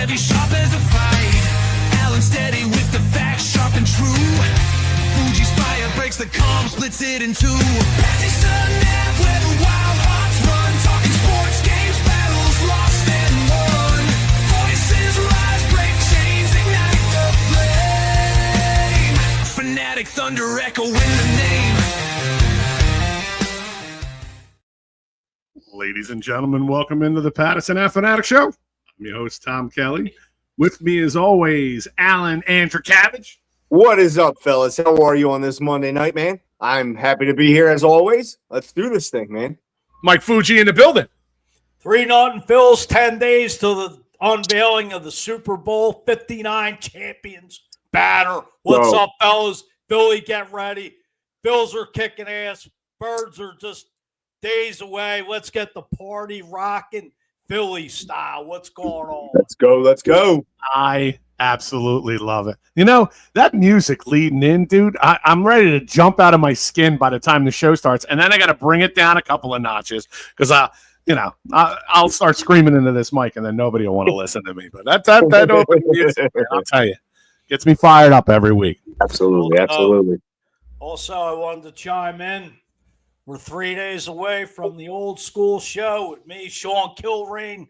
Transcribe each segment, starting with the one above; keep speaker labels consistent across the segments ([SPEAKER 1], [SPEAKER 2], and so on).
[SPEAKER 1] heavy, sharp as a fight. Alan steady with the facts, sharp and true. Fuji's fire breaks the calm, splits it in two. Pattison Ave, where the wild hearts run. Talking sports, games, battles, lost and won. Voices rise, break chains, ignite the flame. Fanatic thunder echoing the name.
[SPEAKER 2] Ladies and gentlemen, welcome into the Pattison Ave Phanatics Show. I'm your host, Tom Kelly. With me, as always, Alan Andrikavich.
[SPEAKER 3] What is up, fellas? How are you on this Monday night, man? I'm happy to be here as always. Let's do this thing, man.
[SPEAKER 2] Mike Fuji in the building.
[SPEAKER 4] 3-0 Phils, 10 days to the unveiling of the Super Bowl 59 champions banner. What's up, fellas? Philly, get ready. Bills are kicking ass. Birds are just days away. Let's get the party rocking Philly style. What's going on?
[SPEAKER 3] Let's go. Let's go.
[SPEAKER 2] I absolutely love it. You know, that music leading in, dude, I'm ready to jump out of my skin by the time the show starts. And then I got to bring it down a couple of notches because I'll start screaming into this mic and then nobody will want to listen to me. But that open music, man, I'll tell you, gets me fired up every week.
[SPEAKER 3] Absolutely. Absolutely.
[SPEAKER 4] Also, I wanted to chime in. We're 3 days away from the old school show with me, Sean Kilrain,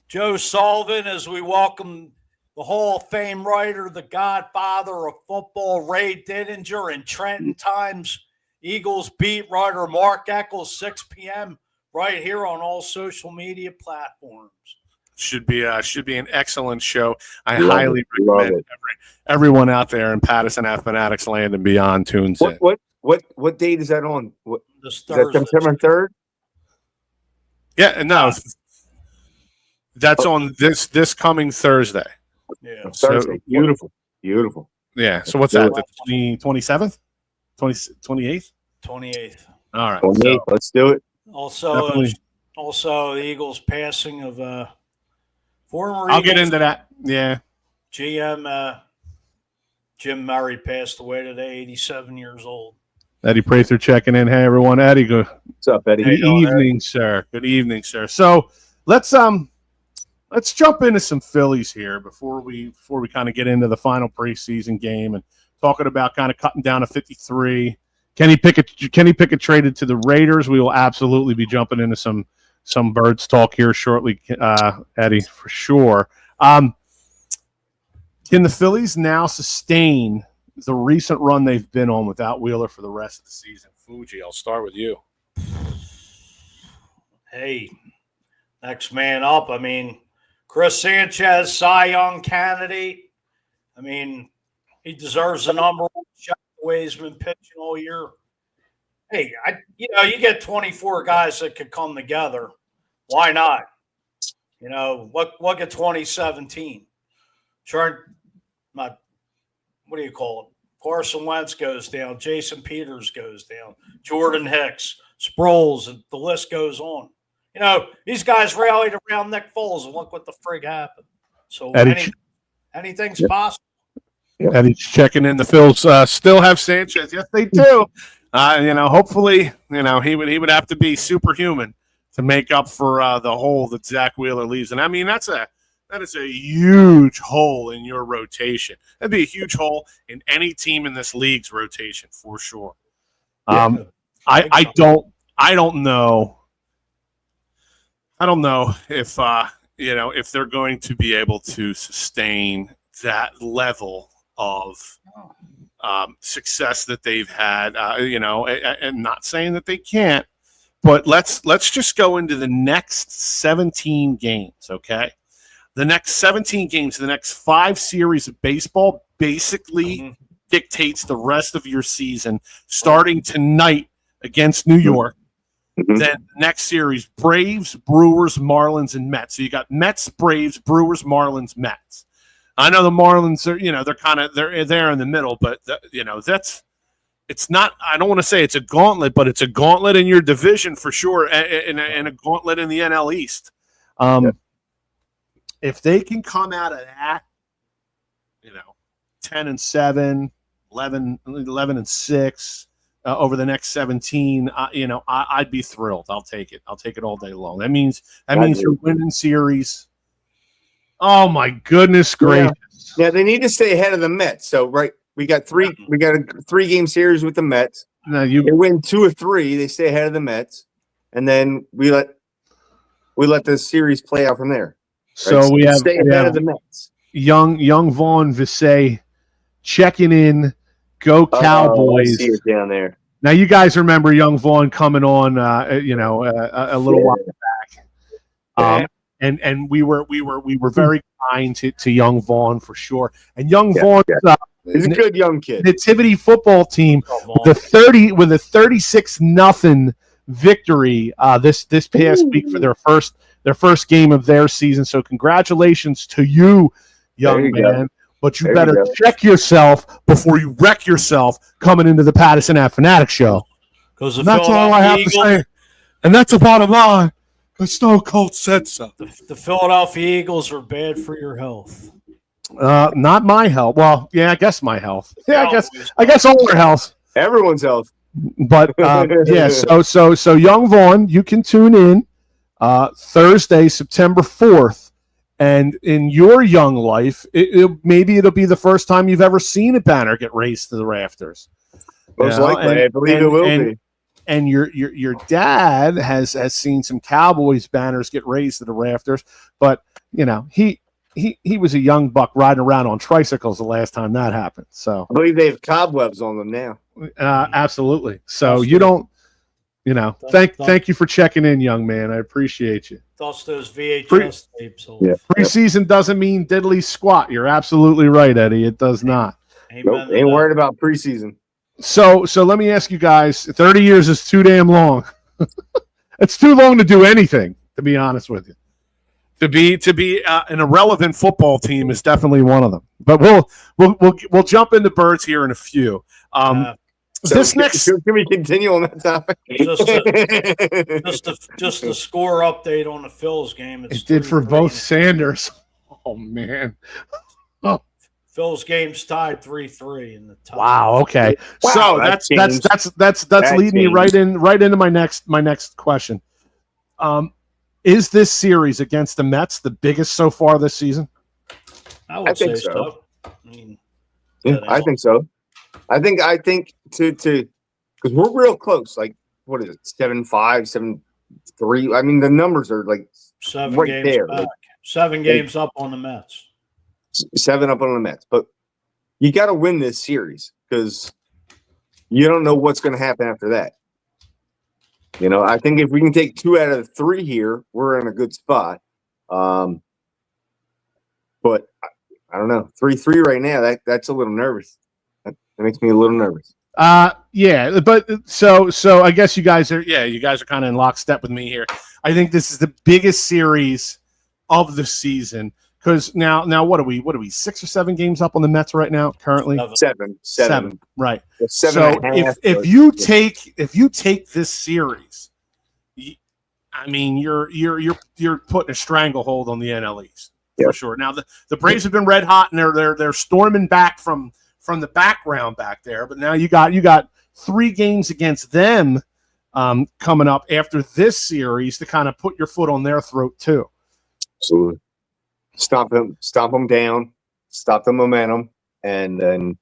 [SPEAKER 4] Joe Sullivan, as we welcome the Hall of Fame writer, the godfather of football, Ray Didinger, and Trenton Times Eagles beat writer Mark Eccles, 6 p.m. right here on all social media platforms. Should be an excellent show. I highly recommend everyone out there in Pattison Ave Phanatics land and beyond tunes in.
[SPEAKER 3] What date is that on?
[SPEAKER 4] Is
[SPEAKER 3] that September 3rd?
[SPEAKER 2] Yeah, no. That's on this coming Thursday.
[SPEAKER 4] Yeah.
[SPEAKER 3] Thursday. Beautiful. Beautiful.
[SPEAKER 2] Yeah. So what's that? The 27th? 28th?
[SPEAKER 4] 28th.
[SPEAKER 2] All right.
[SPEAKER 3] 28th. Let's do it.
[SPEAKER 4] Also the Eagles passing of former
[SPEAKER 2] I'll
[SPEAKER 4] Eagles
[SPEAKER 2] get into that. Yeah.
[SPEAKER 4] GM Jim Murray passed away today, 87 years old.
[SPEAKER 2] Eddie Prather checking in. Hey everyone, Eddie. Good.
[SPEAKER 3] What's up, Eddie?
[SPEAKER 2] Good evening, sir. Good evening, sir. So let's jump into some Phillies here before we kind of get into the final preseason game and talking about kind of cutting down to 53. Kenny Pickett traded to the Raiders. We will absolutely be jumping into some Birds talk here shortly, Eddie, for sure. Can the Phillies now sustain the recent run they've been on without Wheeler for the rest of the season? Fuji, I'll start with you.
[SPEAKER 4] Hey, next man up. I mean, Chris Sanchez, Cy Young candidate. I mean, he deserves the number one shot the way he's been pitching all year. Hey, you get 24 guys that could come together. Why not? Look at 2017. What do you call it? Carson Wentz goes down. Jason Peters goes down. Jordan Hicks, Sproles, and the list goes on. These guys rallied around Nick Foles, and look what the frig happened. So anything's possible.
[SPEAKER 2] Eddie's checking in. The Phils still have Sanchez. Yes, they do. Hopefully, he would have to be superhuman to make up for the hole that Zach Wheeler leaves. And I mean, that is a huge hole in your rotation. That'd be a huge hole in any team in this league's rotation for sure. I don't know. I don't know if if they're going to be able to sustain that level of success that they've had. And not saying that they can't, but let's just go into the next 17 games, okay? The next 17 games, the next 5 series of baseball basically dictates the rest of your season, starting tonight against New York. Then the next series, Braves, Brewers, Marlins, and Mets. So you got Mets, Braves, Brewers, Marlins, Mets. I know the Marlins are, they're there in the middle, but it's not. I don't want to say it's a gauntlet, but it's a gauntlet in your division for sure, and a gauntlet in the NL East. If they can come out of that, 10-7, 11-6 over the next 17, I'd be thrilled. I'll take it. I'll take it all day long. That means you're winning series. Oh my goodness gracious!
[SPEAKER 3] Yeah, they need to stay ahead of the Mets. So we got a 3-game series with the Mets.
[SPEAKER 2] Now
[SPEAKER 3] They win 2 of 3. They stay ahead of the Mets, and then we let the series play out from there.
[SPEAKER 2] So
[SPEAKER 3] right?
[SPEAKER 2] we have
[SPEAKER 3] stay ahead of the Mets.
[SPEAKER 2] young Vaughn Visay checking in. Go Cowboys!
[SPEAKER 3] I see it down there.
[SPEAKER 2] Now you guys remember young Vaughn coming on, a little while back, and we were very kind to young Vaughn for sure. And young Vaughn,
[SPEAKER 3] he's a good young kid.
[SPEAKER 2] Nativity football team with a 36-0 victory this past week for their first game of their season. So congratulations to you, young man. But you better check yourself before you wreck yourself coming into the Pattison Ave Phanatics Show.
[SPEAKER 4] Because
[SPEAKER 2] that's all I have to say. And that's the bottom line. Because Stone Cold said so.
[SPEAKER 4] The Philadelphia Eagles are bad for your health.
[SPEAKER 2] Not my health. Well, yeah, I guess my health. Yeah, I guess all our health.
[SPEAKER 3] Everyone's health.
[SPEAKER 2] But yeah, so young Vaughn, you can tune in Thursday, September 4th. And in your young life, maybe it'll be the first time you've ever seen a banner get raised to the rafters.
[SPEAKER 3] Most likely, I believe it will be.
[SPEAKER 2] And your dad has seen some Cowboys banners get raised to the rafters, but he was a young buck riding around on tricycles the last time that happened. So
[SPEAKER 3] I believe they have cobwebs on them now.
[SPEAKER 2] Absolutely. So you don't. Thank you for checking in, young man. I appreciate you.
[SPEAKER 4] Dust those VHS tapes off.
[SPEAKER 3] Yeah.
[SPEAKER 2] Preseason doesn't mean diddly squat. You're absolutely right, Eddie. It does not.
[SPEAKER 3] Nope, ain't worried about preseason.
[SPEAKER 2] So let me ask you guys, 30 years is too damn long. It's too long to do anything, to be honest with you. To be an irrelevant football team is definitely one of them. But we'll jump into birds here in a few.
[SPEAKER 3] Can we continue on that topic?
[SPEAKER 4] Just a score update on the Phil's game.
[SPEAKER 2] It did for both Sanders. Oh man.
[SPEAKER 4] Phil's game's tied 3-3 in the top.
[SPEAKER 2] Wow. Okay.
[SPEAKER 3] Wow,
[SPEAKER 2] So that's leading me right into my next question. Is this series against the Mets the biggest so far this season?
[SPEAKER 4] I think so. I
[SPEAKER 3] think so. I think to because we're real close. Like, what is it? 7-5, 7-3. I mean, the numbers are like
[SPEAKER 4] 7
[SPEAKER 3] right
[SPEAKER 4] games
[SPEAKER 3] there.
[SPEAKER 4] back. 7 games up on the Mets.
[SPEAKER 3] 7 up on the Mets, but you got to win this series because you don't know what's going to happen after that. I think if we can take 2 out of 3 here, we're in a good spot. But I don't know, 3-3 right now. That's a little nervous. That makes me a little nervous.
[SPEAKER 2] Yeah, but so I guess you guys are kind of in lockstep with me here. I think this is the biggest series of the season because now what are we 6 or 7 games up on the Mets right now currently?
[SPEAKER 3] 7.
[SPEAKER 2] Right.
[SPEAKER 3] 7 and a half,
[SPEAKER 2] if you take this series, I mean you're putting a stranglehold on the NL East for sure. Now the Braves have been red hot and they're storming back from the background back there, but now you got 3 games against them coming up after this series to kind of put your foot on their throat too.
[SPEAKER 3] Absolutely. Stomp them down, stop the momentum, and then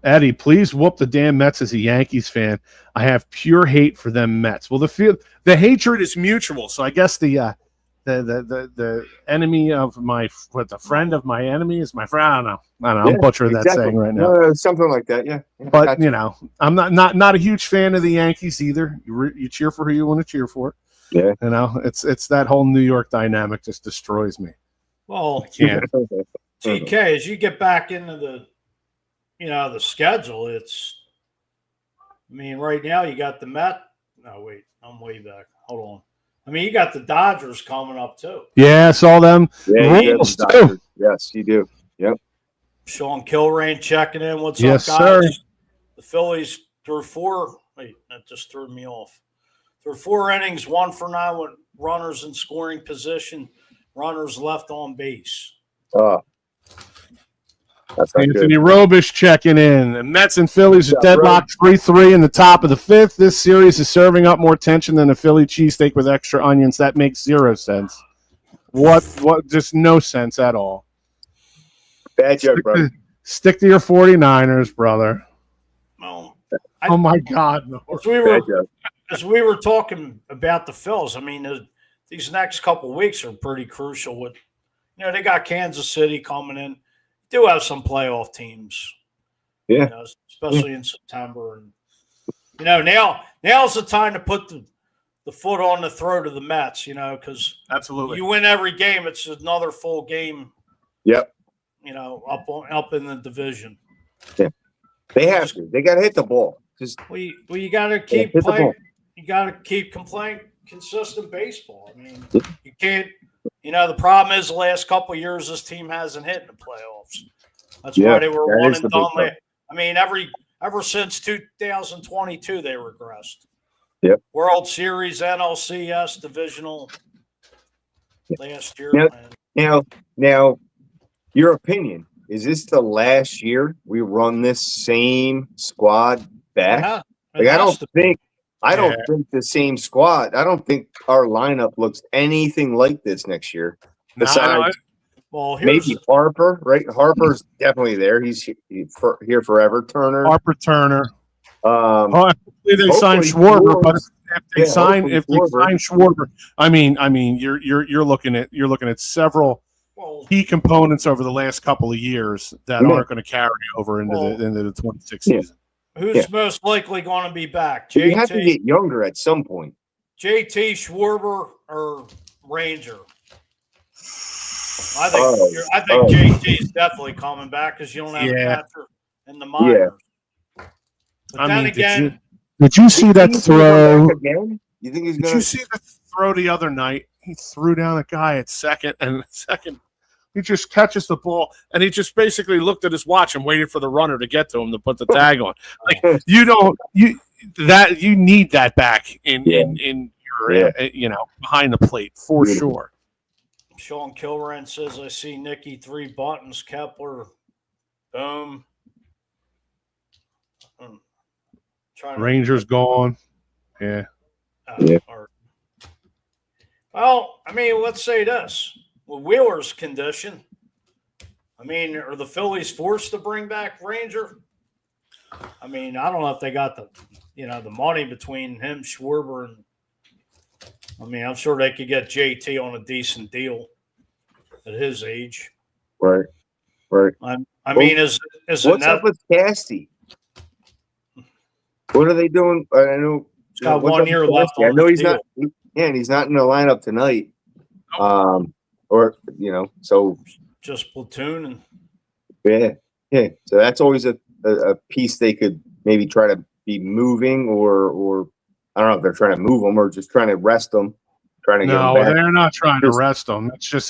[SPEAKER 2] Eddie, please whoop the damn Mets as a Yankees fan. I have pure hate for them Mets. Well, the hatred is mutual, so I guess the enemy of the friend of my enemy is my friend. I don't know. I'm butchering that saying right now.
[SPEAKER 3] Something like that, yeah.
[SPEAKER 2] But I'm not a huge fan of the Yankees either. You cheer for who you want to cheer for.
[SPEAKER 3] Yeah,
[SPEAKER 2] it's that whole New York dynamic just destroys me.
[SPEAKER 4] Well,
[SPEAKER 2] TK,
[SPEAKER 4] as you get back into the schedule, right now you got the Met. No, wait, I'm way back. Hold on. You got the Dodgers coming up too.
[SPEAKER 2] Yeah, saw them.
[SPEAKER 3] Yeah, Royals too. Yes, you do. Yep.
[SPEAKER 4] Sean Kilrain checking in. What's
[SPEAKER 2] up, guys?
[SPEAKER 4] Sir. The Phillies threw 4. Wait, that just threw me off. Through 4 innings, 1 for 9 with runners in scoring position, runners left on base.
[SPEAKER 3] That's
[SPEAKER 2] Anthony Robish checking in. The Mets and Phillies are deadlocked 3-3 in the top of the 5th. This series is serving up more tension than a Philly cheesesteak with extra onions. That makes 0 sense. What? Just no sense at all.
[SPEAKER 3] Bad joke, brother.
[SPEAKER 2] Stick to your 49ers, brother.
[SPEAKER 4] Well,
[SPEAKER 2] Oh my God! No.
[SPEAKER 4] as we were talking about the Phils, I mean, these next couple of weeks are pretty crucial. With they got Kansas City coming in. Do have some playoff teams,
[SPEAKER 3] yeah,
[SPEAKER 4] especially in September, and now's the time to put the foot on the throat of the Mets, because
[SPEAKER 2] absolutely
[SPEAKER 4] you win every game, it's another full game.
[SPEAKER 3] Yep.
[SPEAKER 4] Up in the division.
[SPEAKER 3] Yeah, they have to. They got to hit the ball.
[SPEAKER 4] You got to keep playing. You got to keep playing consistent baseball. I mean, you can't. The problem is the last couple of years this team hasn't hit in the playoffs. That's why they were one and done. I mean, ever since 2022 they regressed.
[SPEAKER 3] Yep.
[SPEAKER 4] World Series, NLCS, divisional last year.
[SPEAKER 3] Now, your opinion, is this the last year we run this same squad back?
[SPEAKER 4] Yeah,
[SPEAKER 3] I don't think the same squad. I don't think our lineup looks anything like this next year. Besides, maybe Harper, right? Harper's definitely there. He's here forever. Turner.
[SPEAKER 2] They signed Schwarber, but if they sign Schwarber, I mean, you're looking at several key components over the last couple of years that aren't going to carry over into the 26th season.
[SPEAKER 4] Who's most likely going to be back?
[SPEAKER 3] You have to get younger at some point.
[SPEAKER 4] JT, Schwarber, or Ranger? I think JT is definitely coming back because you don't have a catcher in the minors.
[SPEAKER 3] Yeah.
[SPEAKER 4] But then again,
[SPEAKER 2] did you see that throw?
[SPEAKER 3] You think he's going?
[SPEAKER 2] Did you see the throw the other night? He threw down a guy at second, and he just catches the ball, and he just basically looked at his watch and waited for the runner to get to him to put the tag on. Like you need that back in your behind the plate for sure.
[SPEAKER 4] Sean Kilran says, I see Nicky 3 buttons, Kepler, boom.
[SPEAKER 2] Rangers gone. Yeah.
[SPEAKER 4] Well, I mean, let's say this. With Wheeler's condition, I mean, are the Phillies forced to bring back Ranger? I mean, I don't know if they got the money between him, Schwarber, and I mean, I'm sure they could get JT on a decent deal at his age.
[SPEAKER 3] Right.
[SPEAKER 4] I mean, is
[SPEAKER 3] what's up with Casty? What are they doing? I know
[SPEAKER 4] he's got 1 year left.
[SPEAKER 3] I know he's not. Yeah, and he's not in the lineup tonight. So
[SPEAKER 4] just platoon
[SPEAKER 3] and So that's always a piece they could maybe try to be moving, or I don't know if they're trying to move them or just trying to rest them. Get them back.
[SPEAKER 2] They're not trying to rest him. It's just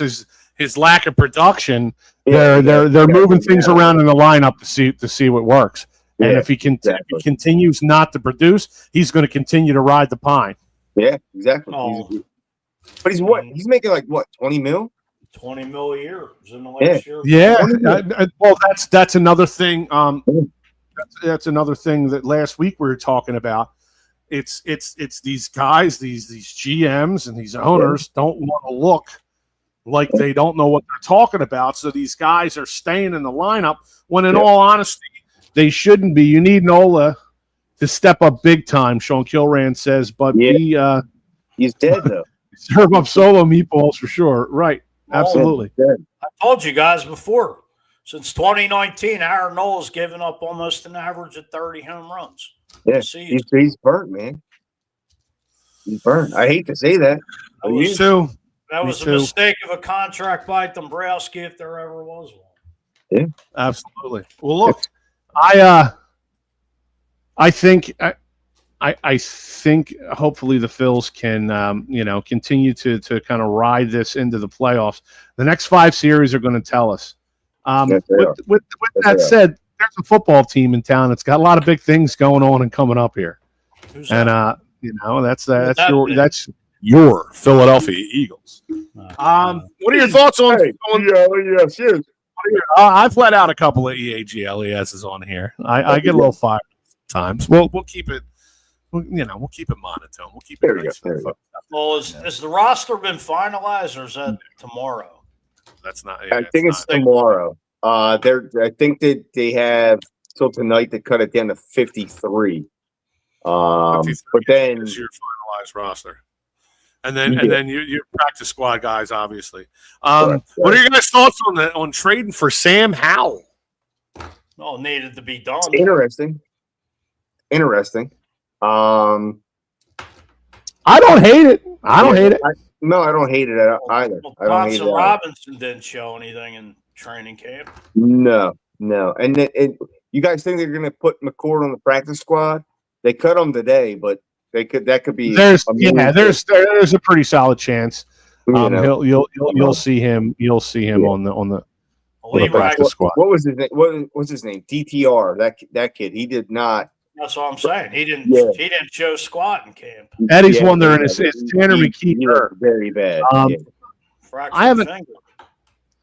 [SPEAKER 2] his lack of production. They're moving things around in the lineup to see what works. And if he continues not to produce, he's going to continue to ride the pine.
[SPEAKER 3] Yeah, exactly. But he's making like what, 20 mil?
[SPEAKER 4] 20 mil a year. In the last year.
[SPEAKER 2] Yeah. Well, that's another thing. That's another thing that last week we were talking about. It's these guys, these GMs and these owners don't want to look like they don't know what they're talking about. So these guys are staying in the lineup when, in all honesty, they shouldn't be. You need Nola to step up big time, Sean Kilran says, but
[SPEAKER 3] he's dead though.
[SPEAKER 2] Serve up solo meatballs for sure. Right. Absolutely.
[SPEAKER 4] I told you guys before, since 2019, Aaron Nola's given up almost an average of 30 home runs.
[SPEAKER 3] Yeah, he's burnt, man. He's burnt. I hate to say that.
[SPEAKER 4] That was a mistake of a contract by Dombrowski, if there ever was one.
[SPEAKER 2] Yeah, absolutely. Well, look, I think hopefully the Phils can continue to kind of ride this into the playoffs. The next 5 series are going to tell us. With that said, there's a football team in town that's got a lot of big things going on and coming up here. That's your Philadelphia Eagles. What are your thoughts on? I've let out a couple of EAGLESs on here. I get a little fired times. We'll keep it we'll keep it monotone. We'll keep it
[SPEAKER 3] There you
[SPEAKER 2] nice.
[SPEAKER 3] go. There you go.
[SPEAKER 4] Well, has the roster been finalized, or is that tomorrow?
[SPEAKER 2] That's not.
[SPEAKER 3] I think it's tomorrow. I think that they have till tonight to cut it down to 53. But then
[SPEAKER 2] is your finalized roster, and then your practice squad guys, obviously.
[SPEAKER 3] Correct.
[SPEAKER 2] What are your guys' thoughts on trading for Sam Howell?
[SPEAKER 4] Oh, needed to be done.
[SPEAKER 3] Interesting.
[SPEAKER 5] I don't hate it. I don't hate it.
[SPEAKER 3] No, I don't hate it either.
[SPEAKER 4] Well,
[SPEAKER 3] I don't hate it.
[SPEAKER 4] Johnson Robinson didn't show anything in training camp.
[SPEAKER 3] No. And you guys think they're going to put McCord on the practice squad? They cut him today, but that could be.
[SPEAKER 5] There's a pretty solid chance. You'll see him. You'll see him on the practice squad.
[SPEAKER 3] What was his name? What was his name? DTR. That kid. He did not.
[SPEAKER 4] That's what I'm saying. He didn't show squat in camp.
[SPEAKER 5] Eddie's wondering is Tanner McKee
[SPEAKER 3] very bad.
[SPEAKER 4] I haven't. Finger.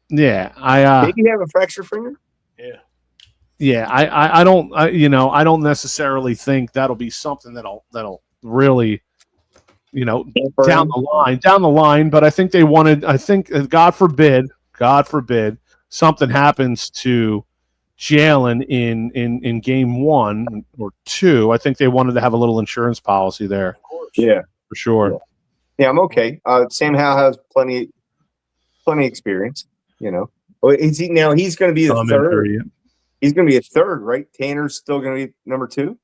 [SPEAKER 5] Yeah,
[SPEAKER 3] Did he have a fractured finger?
[SPEAKER 4] Yeah.
[SPEAKER 5] Yeah, I don't necessarily think that'll be something that'll really, down the line. But I think God forbid something happens to Jalen in game 1 or 2. I think they wanted to have a little insurance policy there.
[SPEAKER 3] Yeah,
[SPEAKER 5] for sure.
[SPEAKER 3] Yeah, I'm okay. Sam Howell has plenty experience. Is he now? He's going to be the third. He's going to be a third, right? Tanner's still going to be number 2.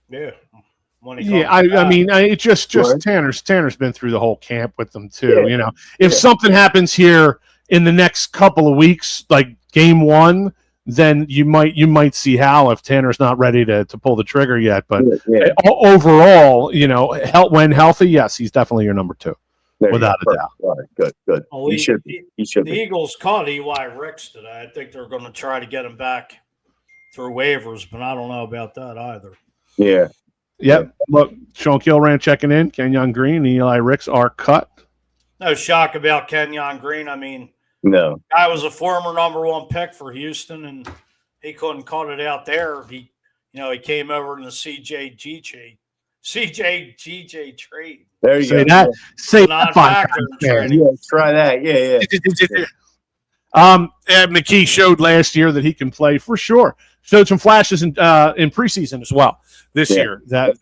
[SPEAKER 4] Yeah.
[SPEAKER 5] I mean, it just Tanner's been through the whole camp with them too.
[SPEAKER 3] Yeah.
[SPEAKER 5] If something happens here in the next couple of weeks, like game 1, then you might see Hal if Tanner's not ready to pull the trigger yet. But overall, when healthy, yes, he's definitely your number 2. Without a doubt.
[SPEAKER 3] All right, good.
[SPEAKER 4] Well,
[SPEAKER 3] he should
[SPEAKER 4] the
[SPEAKER 3] be.
[SPEAKER 4] Eagles caught Eli Ricks today. I think they're going to try to get him back through waivers, but I don't know about that either.
[SPEAKER 3] Yeah.
[SPEAKER 5] Yep. Look, Sean Kilran checking in. Kenyon Green and Eli Ricks are cut.
[SPEAKER 4] No shock about Kenyon Green. I mean,
[SPEAKER 3] no.
[SPEAKER 4] Guy was a former number 1 pick for Houston, and he couldn't cut it out there. He came over in the CJGJ trade.
[SPEAKER 3] There you
[SPEAKER 5] go. Say that.
[SPEAKER 3] Yeah, try that. Yeah.
[SPEAKER 2] McKee showed last year that he can play for sure. Showed some flashes in preseason as well this year that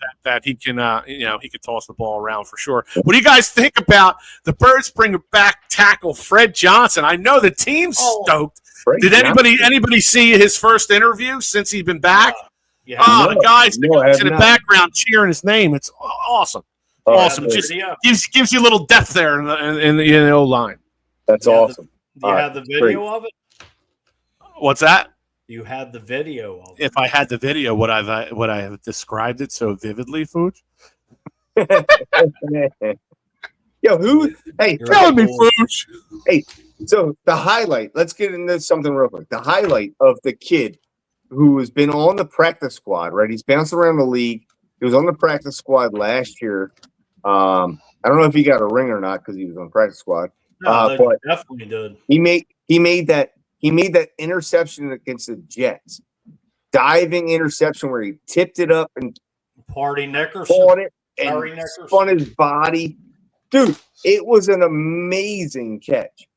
[SPEAKER 2] he can he could toss the ball around for sure. What do you guys think about the Birds bringing back tackle Fred Johnson? I know the team's stoked. Did anybody see his first interview since he's been back? The guys in the background cheering his name. It's awesome. Awesome. Just gives you a little depth there in the O line.
[SPEAKER 3] That's awesome.
[SPEAKER 4] Do you have the video of it?
[SPEAKER 2] What's that?
[SPEAKER 4] You had the video of it.
[SPEAKER 2] If I had the video, would I have described it so vividly, Fooch?
[SPEAKER 3] Yo, who? Hey,
[SPEAKER 2] tell me, Fooch.
[SPEAKER 3] Hey, so the highlight. Let's get into something real quick. The highlight of the kid who has been on the practice squad. Right, he's bounced around the league. He was on the practice squad last year. I don't know if he got a ring or not because he was on the practice squad.
[SPEAKER 4] No, but definitely did.
[SPEAKER 3] He made that interception against the Jets, diving interception where he tipped it up and
[SPEAKER 4] Party Nickerson
[SPEAKER 3] caught it and spun his body. Dude, it was an amazing catch.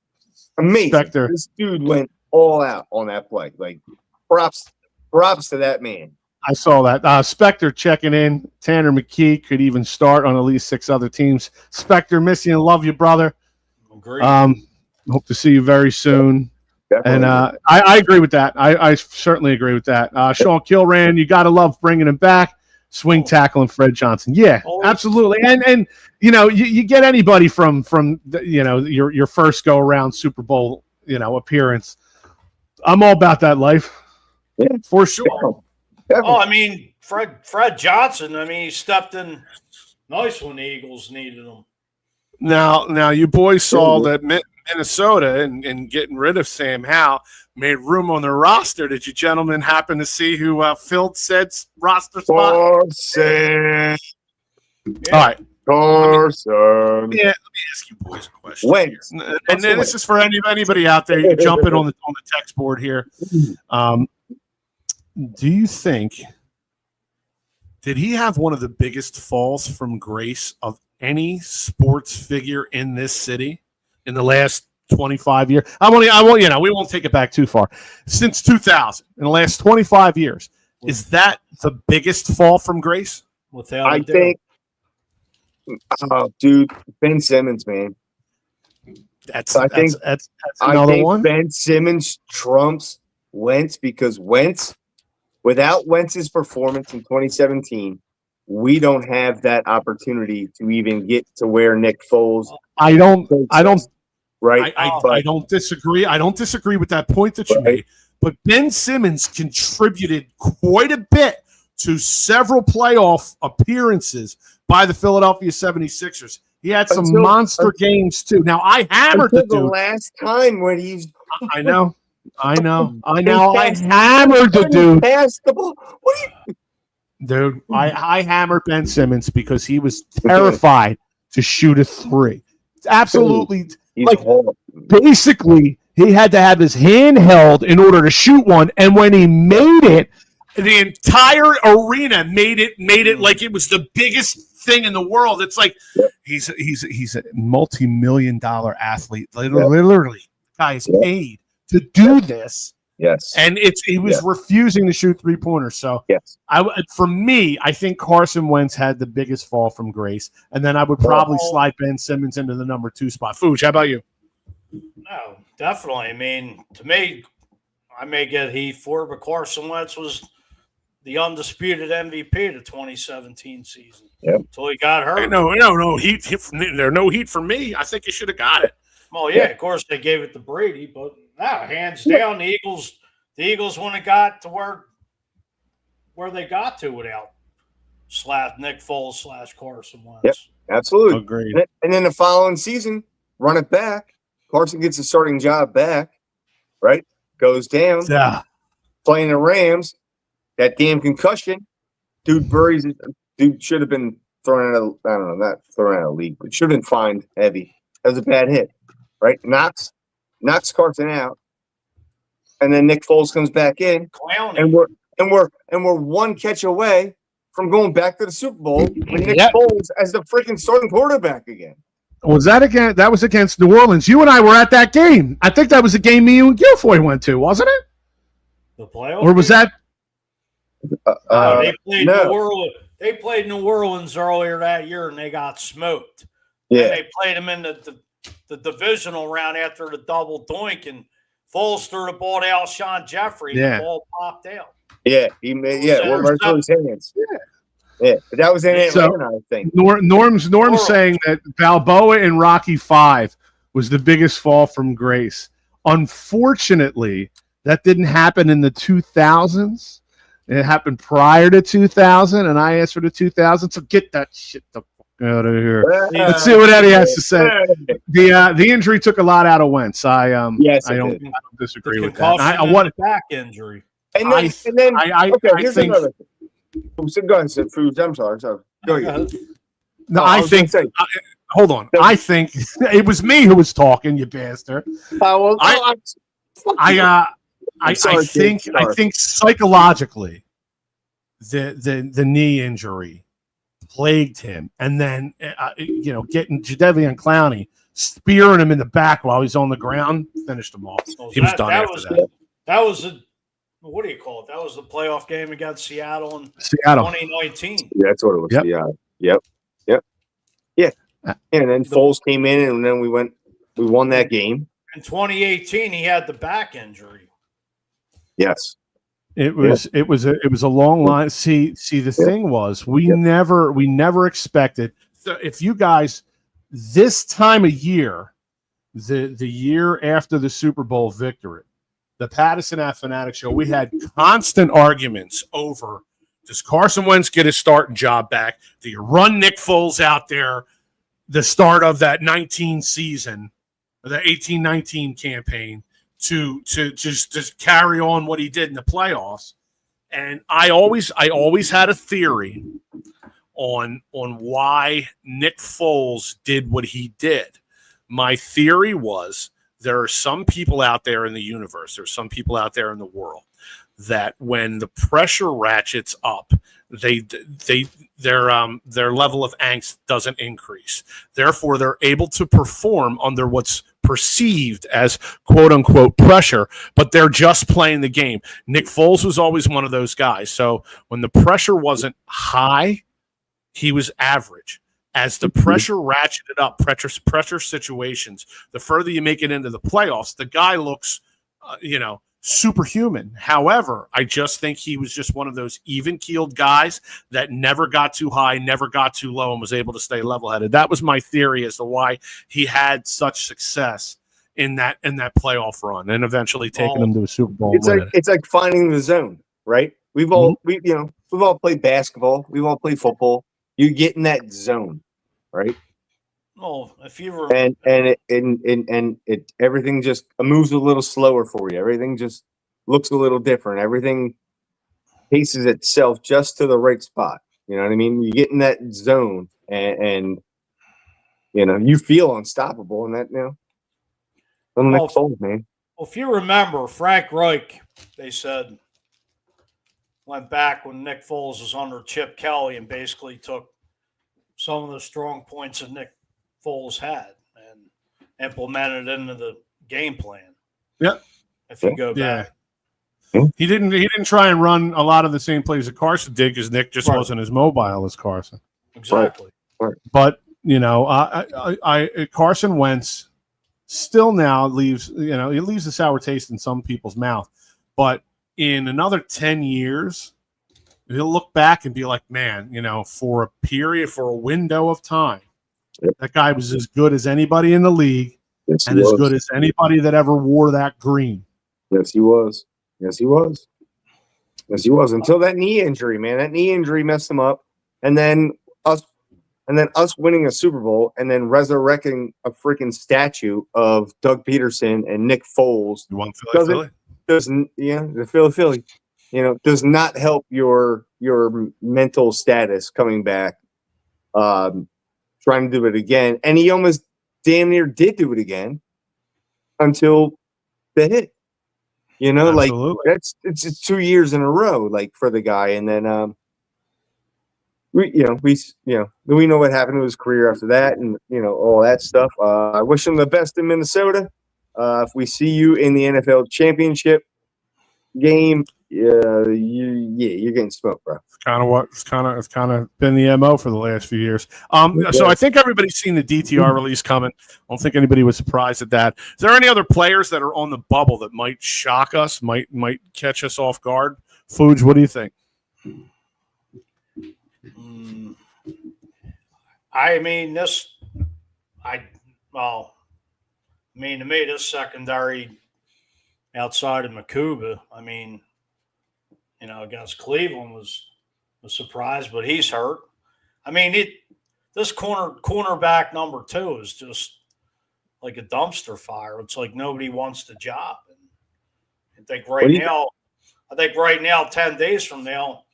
[SPEAKER 3] Amazing.
[SPEAKER 5] Spectre.
[SPEAKER 3] This dude went all out on that play. Like props to that man.
[SPEAKER 5] I saw that. Spectre checking in. Tanner McKee could even start on at least 6 other teams. Spectre, miss you and love you, brother.
[SPEAKER 4] Great.
[SPEAKER 5] Hope to see you very soon.
[SPEAKER 3] Definitely.
[SPEAKER 5] And I agree with that. I certainly agree with that. Sean Kilran, you got to love bringing him back. Swing tackle and Fred Johnson. Yeah, absolutely. And you get anybody from your first go around Super Bowl appearance. I'm all about that life.
[SPEAKER 3] Yeah,
[SPEAKER 5] for sure.
[SPEAKER 4] Oh, I mean, Fred Johnson, he stepped in nice when the Eagles needed him.
[SPEAKER 2] Now you boys saw that Minnesota and getting rid of Sam Howell made room on the roster. Did you gentlemen happen to see who filled said roster spot?
[SPEAKER 3] Carson.
[SPEAKER 2] All right.
[SPEAKER 3] Carson.
[SPEAKER 2] Let me ask you boys a question.
[SPEAKER 3] Wentz.
[SPEAKER 2] And then this is for anybody out there. You can jump in on the text board here. Do you think
[SPEAKER 5] Did he have one of the biggest falls from grace of any sports figure in this city in the last 25 years? I won't, we won't take it back too far. Since 2000, in the last 25 years, is that the biggest fall from grace?
[SPEAKER 4] Without
[SPEAKER 3] I think, dude, Ben Simmons, man.
[SPEAKER 5] That's
[SPEAKER 3] I
[SPEAKER 5] another
[SPEAKER 3] think
[SPEAKER 5] one.
[SPEAKER 3] Ben Simmons trumps Wentz because without Wentz's performance in 2017, we don't have that opportunity to even get to where Nick Foles.
[SPEAKER 5] I don't.
[SPEAKER 3] Right.
[SPEAKER 5] I don't disagree. I don't disagree with that point that you made. But Ben Simmons contributed quite a bit to several playoff appearances by the Philadelphia 76ers. He had some monster games too. Now I hammered the dude
[SPEAKER 3] last time when he's.
[SPEAKER 5] I know. I hammered the dude.
[SPEAKER 3] Basketball. What are you?
[SPEAKER 5] Dude, I hammered Ben Simmons because he was terrified to shoot a three. It's absolutely basically he had to have his hand held in order to shoot one, and when he made it, the entire arena made it like it was the biggest thing in the world. It's like he's a multi-million-dollar athlete. Literally, the guy is paid to do this.
[SPEAKER 3] Yes,
[SPEAKER 5] and he was refusing to shoot 3-pointers. So for me, I think Carson Wentz had the biggest fall from grace, and then I would probably slide Ben Simmons into the number 2 spot. Fuge, how about you?
[SPEAKER 4] No, definitely. I mean, to me, I may get heat for it, but Carson Wentz was the undisputed MVP of the 2017 season. Until he got hurt.
[SPEAKER 5] No heat. There's no heat for me. I think he should have got it.
[SPEAKER 4] Well, yeah, of course they gave it to Brady, but no, hands down, the Eagles wouldn't have got to where they got to without Nick Foles / Carson Wentz.
[SPEAKER 3] Yep, absolutely.
[SPEAKER 5] Agreed.
[SPEAKER 3] And then the following season, run it back. Carson gets the starting job back, right? Goes down.
[SPEAKER 5] Yeah.
[SPEAKER 3] Playing the Rams. That damn concussion. Dude buries it. Dude should have been thrown out of, I don't know, not thrown out of the league, but should have been fined heavy. That was a bad hit, right? Knocks Carson out. And then Nick Foles comes back in.
[SPEAKER 4] Clowning.
[SPEAKER 3] And we're one catch away from going back to the Super Bowl with Nick Foles as the freaking starting quarterback again.
[SPEAKER 5] Was that again? That was against New Orleans. You and I were at that game. I think that was a game me and Guilfoyle went to, wasn't it?
[SPEAKER 4] The playoff?
[SPEAKER 5] Or was that?
[SPEAKER 4] They played New Orleans. They played New Orleans earlier that year, and they got smoked.
[SPEAKER 3] Yeah,
[SPEAKER 4] and they played them in the divisional round after the double doink, and Foles threw the ball to Alshon Jeffrey, and the ball popped out.
[SPEAKER 3] Yeah, he made. Yeah, what Marcel's hands. Yeah, but that was in Atlanta, I think.
[SPEAKER 5] Norm's saying that Balboa in Rocky V was the biggest fall from grace. Unfortunately, that didn't happen in the 2000s. It happened prior to 2000, and I asked for the 2000. So get that shit the fuck out of here. Let's see what Eddie has to say. The injury took a lot out of Wentz. I don't disagree with that. I want
[SPEAKER 4] a back injury.
[SPEAKER 3] And then here's
[SPEAKER 5] think.
[SPEAKER 3] Another thing. Go ahead, Foods. I'm sorry. Go ahead.
[SPEAKER 5] No, I think. Hold on. I think it was me who was talking, you bastard. I think psychologically, the knee injury plagued him, and then getting Jadeveon Clowney, spearing him in the back while he's on the ground, finished him off. He was done after that.
[SPEAKER 4] That was what do you call it? That was the playoff game against Seattle in 2019.
[SPEAKER 3] Yeah, that's what it was. Yep. Yeah. And then Foles came in, and then we won that game.
[SPEAKER 4] In 2018, he had the back injury.
[SPEAKER 3] Yes.
[SPEAKER 5] It was a long line. See, the thing was we never expected. So if you guys this time of year, the year after the Super Bowl victory, the Pattison Ave Phanatics Show, we had constant arguments over, does Carson Wentz get his starting job back? Do you run Nick Foles out there the start of that 19 season, or the 18-19 campaign, to just carry on what he did in the playoffs? And I always had a theory on why Nick Foles did what he did. My theory was there are some people out there in the universe, there's some people out there in the world
[SPEAKER 2] that when the pressure ratchets up, their level of angst doesn't increase. Therefore, they're able to perform under what's perceived as quote unquote pressure, but they're just playing the game. Nick Foles was always one of those guys. So when the pressure wasn't high, he was average. As the pressure ratcheted up, pressure situations, the further you make it into the playoffs, the guy looks, superhuman. However, I just think he was just one of those even-keeled guys that never got too high, never got too low, and was able to stay level-headed. That was my theory as to why he had such success in that playoff run, and eventually taking them to a Super Bowl.
[SPEAKER 3] It's like finding the zone, right? We've all played basketball, we've all played football. You get in that zone, right?
[SPEAKER 4] Oh, if you were
[SPEAKER 3] and it everything just moves a little slower for you. Everything just looks a little different. Everything paces itself just to the right spot. You know what I mean? You get in that zone, and you feel unstoppable. And that Nick Foles, man.
[SPEAKER 4] Well, if you remember, Frank Reich, they said, went back when Nick Foles was under Chip Kelly and basically took some of the strong points that Nick Foles had and implemented into the game plan.
[SPEAKER 2] Yeah.
[SPEAKER 4] If you go back.
[SPEAKER 2] He didn't try and run a lot of the same plays that Carson did because Nick just wasn't as mobile as Carson.
[SPEAKER 4] Exactly.
[SPEAKER 3] Right.
[SPEAKER 2] But Carson Wentz still now leaves a sour taste in some people's mouth. But in another 10 years, he'll look back and be like, man, for a window of time, that guy was as good as anybody in the league and as good as anybody that ever wore that green.
[SPEAKER 3] Yes, he was. Until that knee injury, man. That knee injury messed him up. And then us winning a Super Bowl and then resurrecting a freaking statue of Doug Peterson and Nick Foles.
[SPEAKER 2] You want Philly?
[SPEAKER 3] The Philly. Does not help your mental status coming back, trying to do it again. And he almost damn near did do it again until the hit.
[SPEAKER 2] Absolutely.
[SPEAKER 3] Like it's 2 years in a row, like for the guy. And then we know what happened to his career after that, and all that stuff. I wish him the best in Minnesota. If we see you in the NFL championship game, you're getting smoked, bro.
[SPEAKER 2] It's kind of been the MO for the last few years. So I think everybody's seen the DTR release coming. I don't think anybody was surprised at that. Is there any other players that are on the bubble that might shock us, might catch us off guard? Fuge, what do you think?
[SPEAKER 4] To me, this secondary outside of Makuba, against Cleveland was a surprise, but he's hurt. This cornerback number 2 is just like a dumpster fire. It's like nobody wants the job. And I think right now, 10 days from now,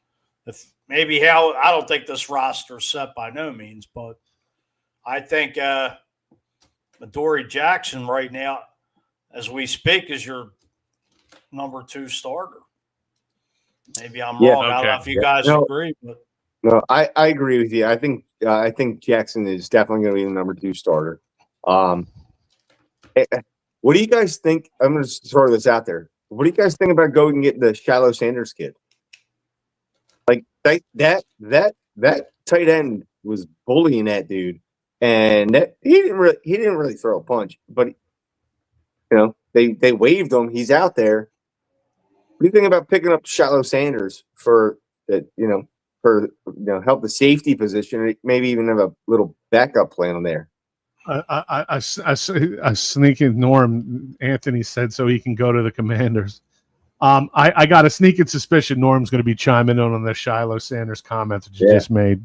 [SPEAKER 4] I don't think this roster is set by no means, but I think Adoree Jackson right now, as we speak, is your number 2 starter. Maybe I'm wrong. I don't know if you guys agree, but
[SPEAKER 3] no, I agree with you. I think Jackson is definitely going to be the number 2 starter. What do you guys think? I'm going to throw this out there. What do you guys think about going and getting the Shiloh Sanders kid? Like that tight end was bullying that dude, and that he didn't really throw a punch, but they waved him. He's out there. What do you think about picking up Shiloh Sanders for that? Help the safety position, maybe even have a little backup plan on there.
[SPEAKER 5] I sneaking Norm Anthony said so he can go to the Commanders. I got a sneaking suspicion Norm's going to be chiming in on the Shiloh Sanders comments that you just made.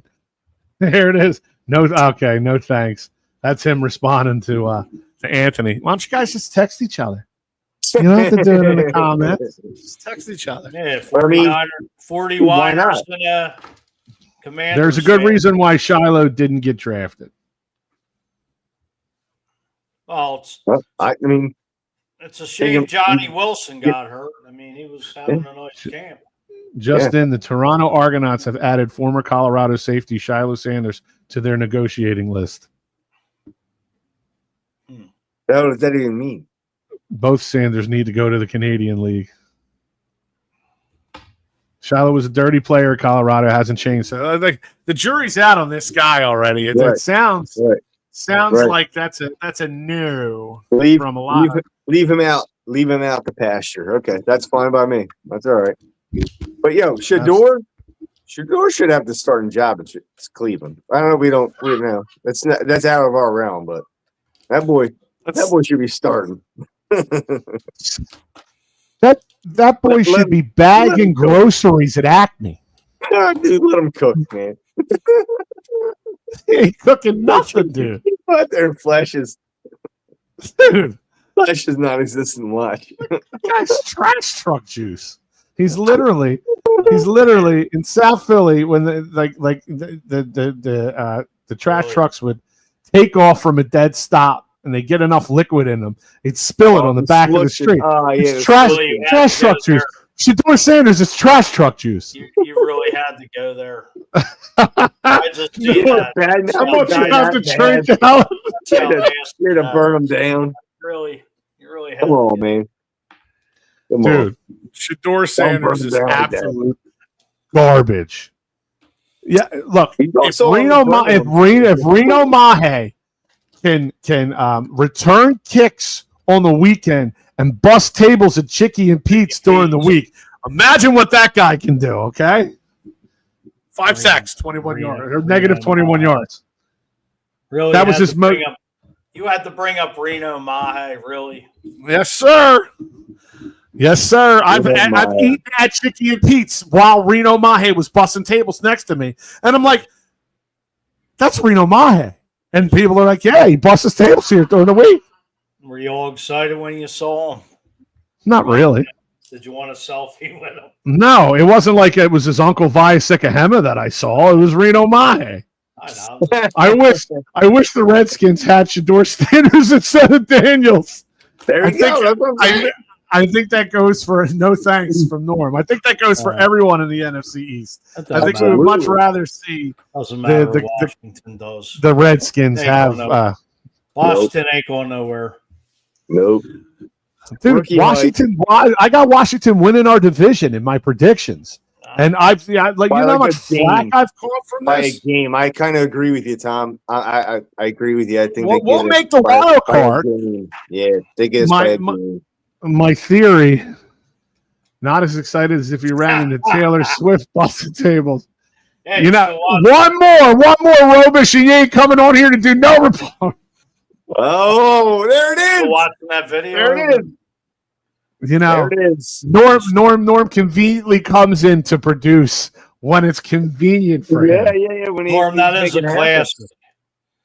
[SPEAKER 5] There it is. No thanks. That's him responding to Anthony. Why don't you guys just text each other? You don't have to do it in the comments. Just text each other.
[SPEAKER 4] Yeah, 49ers and Commanders.
[SPEAKER 5] There's a good reason why Shiloh didn't get drafted.
[SPEAKER 4] Well, It's a shame Johnny Wilson got hurt. I mean, he was having a nice camp.
[SPEAKER 5] Just in, the Toronto Argonauts have added former Colorado safety Shiloh Sanders to their negotiating list.
[SPEAKER 3] What does that even mean?
[SPEAKER 5] Both Sanders need to go to the Canadian League. Shiloh was a dirty player at Colorado, hasn't changed. So the jury's out on this guy already. It sounds like that's a no from a lot.
[SPEAKER 3] Leave him out. Leave him out the pasture. Okay, that's fine by me. That's all right. But Shador should have the starting job at Cleveland. I don't know. We don't know. That's out of our realm. But that boy should be starting.
[SPEAKER 5] That boy should be bagging groceries at Acme.
[SPEAKER 3] God, dude, let him cook, man.
[SPEAKER 5] He ain't cooking nothing, dude.
[SPEAKER 3] What their flashes,
[SPEAKER 5] Dude,
[SPEAKER 3] flesh is non-existent watch.
[SPEAKER 5] guy's trash truck juice. He's literally in South Philly when the trash trucks would take off from a dead stop and they get enough liquid in them, they'd spill it on the back of the street. It's trash truck juice. Shador Sanders, it's trash truck juice.
[SPEAKER 4] You really had to go there. I just see that.
[SPEAKER 5] How much you have to drink out?
[SPEAKER 3] You're to burn them down.
[SPEAKER 4] You really had
[SPEAKER 3] Come on, man.
[SPEAKER 2] Dude, Shador Sanders is absolute
[SPEAKER 5] garbage. Yeah, look, if Reno Mahe can return kicks on the weekend and bust tables at Chicky and Pete's during the week, imagine what that guy can do, okay?
[SPEAKER 2] 5 sacks, 21 yards,
[SPEAKER 5] or negative 21 yards.
[SPEAKER 4] Really?
[SPEAKER 5] That was his
[SPEAKER 4] you had to bring up Reno Mahe, really?
[SPEAKER 2] Yes, sir.
[SPEAKER 5] Yes, sir. I've eaten at Chicky and Pete's while Reno Mahe was busting tables next to me. And I'm like, that's Reno Mahe. And people are like, yeah, he busts his tables here during the week.
[SPEAKER 4] Were you all excited when you saw him?
[SPEAKER 5] Not really.
[SPEAKER 4] Did you want a selfie with him?
[SPEAKER 5] No, it wasn't like it was his Uncle Vi Sikahema that I saw. It was Reno Mahe.
[SPEAKER 4] I know.
[SPEAKER 5] I wish the Redskins had Shador Sanders instead of Daniels.
[SPEAKER 3] There you go.
[SPEAKER 5] I think that goes for no thanks from Norm. I think that goes for everyone in the NFC East. I think we would much rather see
[SPEAKER 4] Washington does.
[SPEAKER 5] The Redskins have.
[SPEAKER 4] Washington ain't going nowhere.
[SPEAKER 3] Nope.
[SPEAKER 5] Dude, Washington. I got Washington winning our division in my predictions, and you know how much flack I've caught from this
[SPEAKER 3] game. I kind of agree with you, Tom. I agree with you. I think
[SPEAKER 5] we'll make the wild card.
[SPEAKER 3] Yeah, they get
[SPEAKER 5] my theory. Not as excited as if you ran into Taylor Swift busted tables.
[SPEAKER 4] Hey,
[SPEAKER 5] one more, Robish, and you ain't coming on here to do no report.
[SPEAKER 3] Oh, there it is.
[SPEAKER 4] Watching that video.
[SPEAKER 3] There it is.
[SPEAKER 5] You know,
[SPEAKER 3] there it is.
[SPEAKER 5] Norm conveniently comes in to produce when it's convenient for him.
[SPEAKER 3] Yeah. When
[SPEAKER 4] Norm, that is a classic.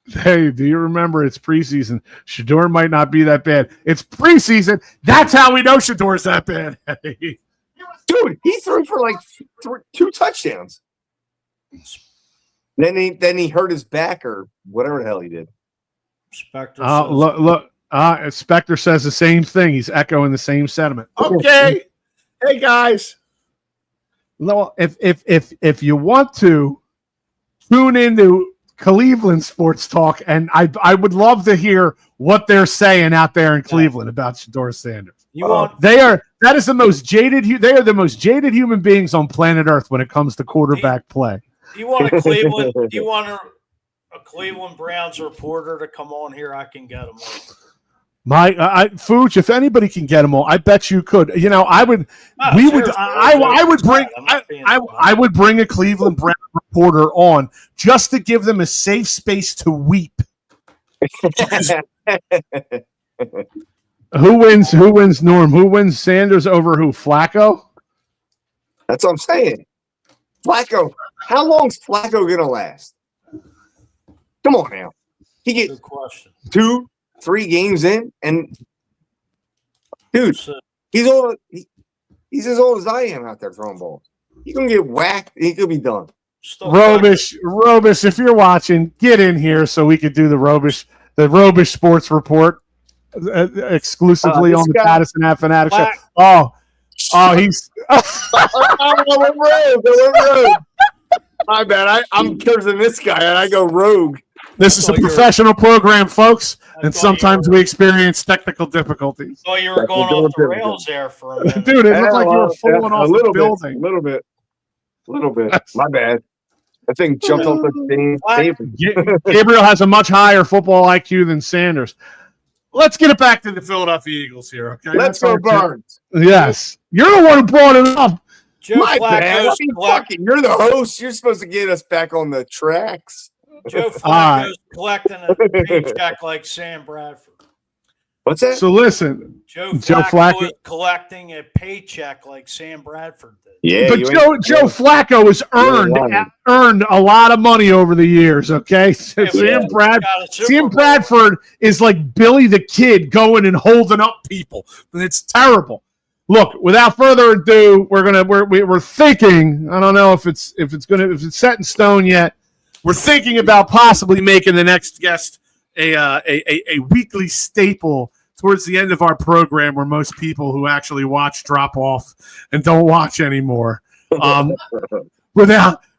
[SPEAKER 5] Hey, do you remember it's preseason? Shador might not be that bad. It's preseason. That's how we know Shador's that bad.
[SPEAKER 3] Dude, he threw for like 2 touchdowns. Then he hurt his back or whatever the hell he did.
[SPEAKER 5] Spectre says the same thing. He's echoing the same sentiment. Okay. Hey guys. No, if you want to tune into Cleveland sports talk, and I would love to hear what they're saying out there in Cleveland about Shador Sanders. They are the most jaded human beings on planet Earth when it comes to quarterback play.
[SPEAKER 4] You want a Cleveland? You want a Cleveland Browns reporter to come on here? I can get him on.
[SPEAKER 5] Fooch, if anybody can get them all, I bet you could. You know, I would bring a Cleveland Brown reporter on just to give them a safe space to weep. Who wins, Norm? Who wins, Sanders over who? Flacco?
[SPEAKER 3] That's what I'm saying. Flacco. How long's Flacco going to last? Come on now. He gets 2-3 games in, and dude, he's old. He's as old as I am out there throwing balls. He can get whacked. He could be done.
[SPEAKER 5] Robish, if you're watching, get in here so we could do the Robish Sports Report. exclusively
[SPEAKER 3] this
[SPEAKER 5] on the
[SPEAKER 3] guy-
[SPEAKER 5] Pattison Ave Phanatics Show.
[SPEAKER 4] Black.
[SPEAKER 5] Oh, he's
[SPEAKER 3] I went rogue. My bad. I'm cursing this guy, and I go rogue.
[SPEAKER 5] this is a
[SPEAKER 4] thought you were-
[SPEAKER 5] professional program, folks,
[SPEAKER 4] I
[SPEAKER 5] and
[SPEAKER 4] thought you
[SPEAKER 5] sometimes
[SPEAKER 4] were-
[SPEAKER 5] we experience technical difficulties.
[SPEAKER 4] Oh, you were going off the rails there for a minute.
[SPEAKER 5] Dude, it looked like you were falling
[SPEAKER 3] a
[SPEAKER 5] off the
[SPEAKER 3] little
[SPEAKER 5] building.
[SPEAKER 3] A little bit. My bad. I think jumped off the thing.
[SPEAKER 4] What?
[SPEAKER 5] Gabriel has a much higher football IQ than Sanders. Let's get it back to the Philadelphia Eagles here, okay?
[SPEAKER 3] Let's
[SPEAKER 5] That's our
[SPEAKER 3] go, Barnes.
[SPEAKER 5] Yes. You're the one who brought it up.
[SPEAKER 4] Joe
[SPEAKER 3] My bad. I
[SPEAKER 4] Flacco's
[SPEAKER 3] mean,
[SPEAKER 4] collect-
[SPEAKER 3] fucking, you're the host. You're supposed to get us back on the tracks.
[SPEAKER 4] Joe
[SPEAKER 5] All right.
[SPEAKER 4] Flacco's collecting a paycheck like Sam Bradford.
[SPEAKER 3] What's that?
[SPEAKER 5] So listen,
[SPEAKER 4] Joe
[SPEAKER 5] Joe
[SPEAKER 4] Flacco,
[SPEAKER 5] Flacco-
[SPEAKER 4] is collecting a paycheck like Sam Bradford did.
[SPEAKER 3] Yeah,
[SPEAKER 5] but
[SPEAKER 3] you
[SPEAKER 5] Joe Flacco has earned a lot of money over the years, okay?
[SPEAKER 4] Yeah, but
[SPEAKER 5] Sam
[SPEAKER 4] he's got a Super
[SPEAKER 5] Sam
[SPEAKER 4] Bowl.
[SPEAKER 5] Bradford is like Billy the Kid going and holding up people. It's terrible. Look, without further ado, we're thinking. I don't know if it's set in stone yet. We're thinking about possibly making the next guest a weekly staple towards the end of our program, where most people who actually watch drop off and don't watch anymore.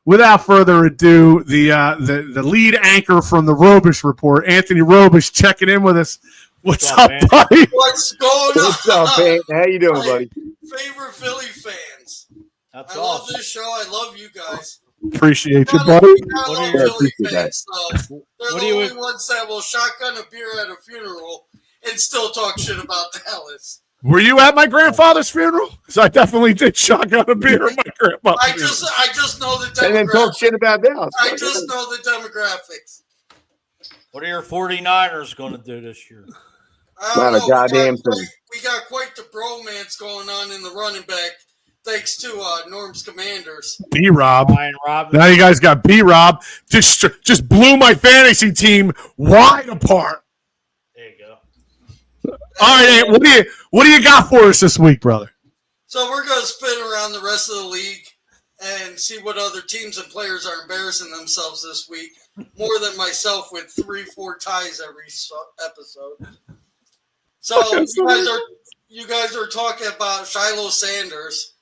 [SPEAKER 5] Without further ado, the lead anchor from the Robish Report, Anthony Robish, checking in with us. What's up,
[SPEAKER 4] man?
[SPEAKER 5] buddy?
[SPEAKER 6] What's going on?
[SPEAKER 3] What's up, man? How you doing, buddy?
[SPEAKER 6] Favorite Philly fans.
[SPEAKER 4] That's
[SPEAKER 6] I love
[SPEAKER 4] awesome.
[SPEAKER 6] this show. I love you guys.
[SPEAKER 5] Appreciate you,
[SPEAKER 6] Not
[SPEAKER 5] buddy.
[SPEAKER 6] only I
[SPEAKER 4] What
[SPEAKER 6] love
[SPEAKER 4] are your-
[SPEAKER 6] Philly
[SPEAKER 3] appreciate
[SPEAKER 6] fans, though. They're
[SPEAKER 4] What
[SPEAKER 6] the
[SPEAKER 4] do you-
[SPEAKER 6] only ones that will shotgun a beer at a funeral and still talk shit about Dallas.
[SPEAKER 2] Were you at my grandfather's funeral? Because I definitely did shotgun a beer at my grandfather's
[SPEAKER 6] I
[SPEAKER 2] funeral.
[SPEAKER 6] just know the
[SPEAKER 3] And then talk
[SPEAKER 6] demographics.
[SPEAKER 3] shit about Dallas.
[SPEAKER 6] I just know the demographics.
[SPEAKER 4] What are your 49ers going to do this year?
[SPEAKER 6] I don't
[SPEAKER 3] Not a
[SPEAKER 6] know.
[SPEAKER 3] goddamn
[SPEAKER 6] we got,
[SPEAKER 3] thing.
[SPEAKER 6] we got quite the bromance going on in the running back, thanks to Norm's Commanders.
[SPEAKER 2] B-Rob.
[SPEAKER 4] Ryan Robinson.
[SPEAKER 2] Now you guys got B-Rob. Just blew my fantasy team wide apart.
[SPEAKER 4] There you go.
[SPEAKER 2] All right, Ant, what do you got for us this week, brother?
[SPEAKER 6] So we're going to spin around the rest of the league and see what other teams and players are embarrassing themselves this week, more than myself with 3-4 ties every episode. So you guys are talking about Shiloh Sanders.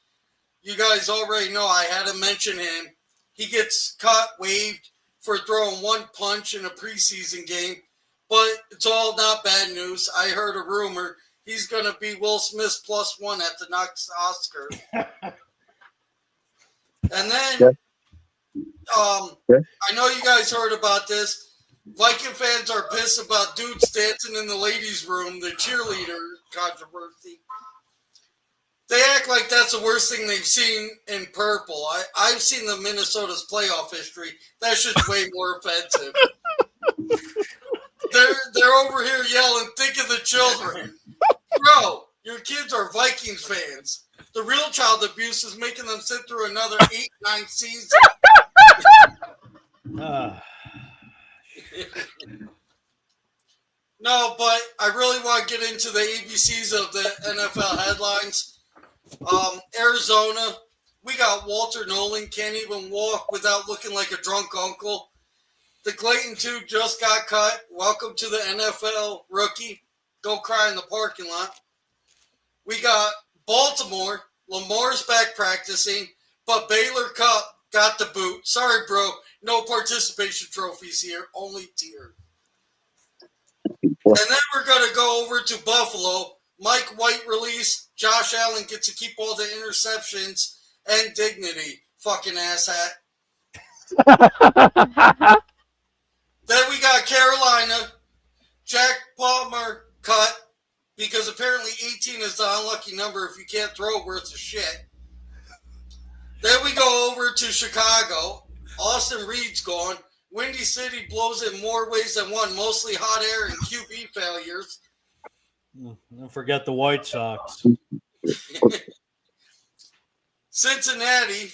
[SPEAKER 6] You guys already know I had to mention him. He gets caught, waived for throwing one punch in a preseason game, but it's all not bad news. I heard a rumor he's going to be Will Smith's +1 at the next Oscar. And then, I know you guys heard about this. Viking fans are pissed about dudes dancing in the ladies' room, the cheerleader controversy. They act like that's the worst thing they've seen in purple. I've seen the Minnesota's playoff history. That shit's way more offensive. They're over here yelling, "Think of the children." Bro, your kids are Vikings fans. The real child abuse is making them sit through another 8-9 seasons. No, but I really want to get into the ABCs of the NFL headlines. Arizona, we got Walter Nolan, can't even walk without looking like a drunk uncle. The Clayton 2 just got cut. Welcome to the NFL, rookie. Go cry in the parking lot. We got Baltimore. Lamar's back practicing, but Baylor Cup got the boot. Sorry, bro. No participation trophies here. Only tier. And then we're going to go over to Buffalo. Mike White release. Josh Allen gets to keep all the interceptions and dignity. Fucking asshat. Then we got Carolina. Jack Palmer cut because apparently 18 is the unlucky number if you can't throw worth of shit. Then we go over to Chicago. Austin Reed's gone. Windy City blows in more ways than one, mostly hot air and QB failures.
[SPEAKER 4] Don't forget the White Sox.
[SPEAKER 6] Cincinnati,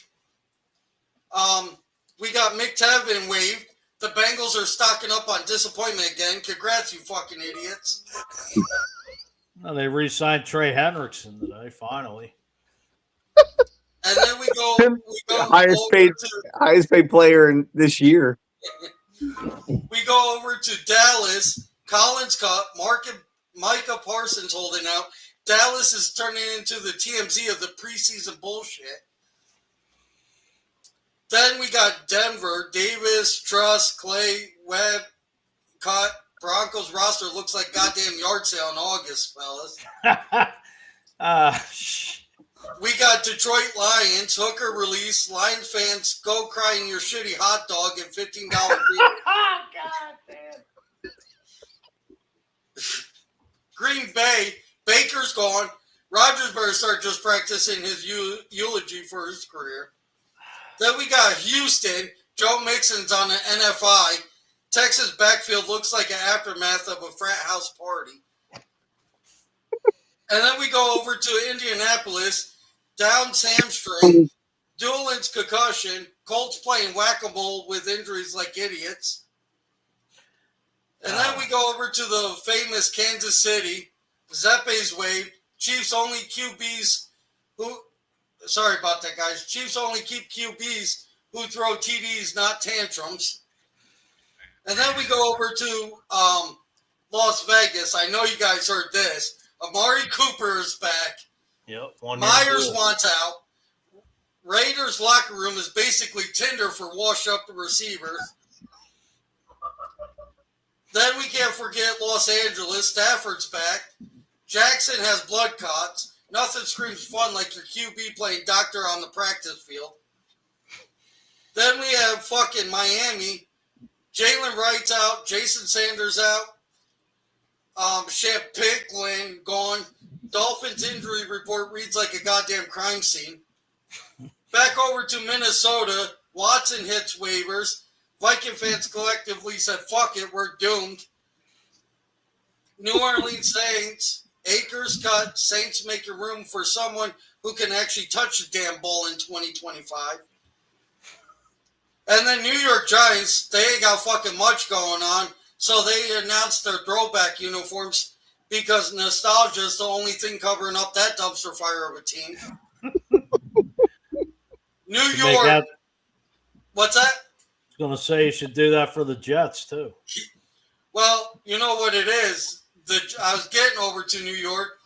[SPEAKER 6] we got McTevin waived. The Bengals are stocking up on disappointment again. Congrats, you fucking idiots.
[SPEAKER 4] Well, they re-signed Trey Hendrickson today, finally.
[SPEAKER 6] And then we go
[SPEAKER 3] highest paid player in this year.
[SPEAKER 6] We go over to Dallas. Collins cut. Micah Parsons holding out. Dallas is turning into the TMZ of the preseason bullshit. Then we got Denver, Davis, Truss, Clay, Webb, cut. Broncos roster looks like goddamn yard sale in August, fellas. We got Detroit Lions, Hooker release, Lions fans go cry in your shitty hot dog and $15 beer.
[SPEAKER 4] God damn.
[SPEAKER 6] Green Bay, Baker's gone. Rodgers better start just practicing his eulogy for his career. Then we got Houston, Joe Mixon's on the NFI. Texas backfield looks like an aftermath of a frat house party. And then we go over to Indianapolis, down hamstring, Doolin's concussion, Colts playing whack-a-mole with injuries like idiots. And then we go over to the famous Kansas City, Zeppe's wave, Chiefs only QBs who, sorry about that, guys, Chiefs only keep QBs who throw TDs, not tantrums. And then we go over to Las Vegas. I know you guys heard this. Amari Cooper is back.
[SPEAKER 4] Yep.
[SPEAKER 6] Myers wants out. Raiders locker room is basically Tinder for wash-up receivers. Then we can't forget Los Angeles. Stafford's back. Jackson has blood clots. Nothing screams fun like your QB playing doctor on the practice field. Then we have fucking Miami. Jalen Wright's out. Jason Sanders out. Shep Picklin gone. Dolphins injury report reads like a goddamn crime scene. Back over to Minnesota. Watson hits waivers. Viking fans collectively said, fuck it, we're doomed. New Orleans Saints. Akers cut. Saints make your room for someone who can actually touch the damn ball in 2025. And then New York Giants, they ain't got fucking much going on. So they announced their throwback uniforms because nostalgia is the only thing covering up that dumpster fire of a team. New York. What's that?
[SPEAKER 4] I was going to say you should do that for the Jets, too.
[SPEAKER 6] Well, you know what it is. I was getting over to New York.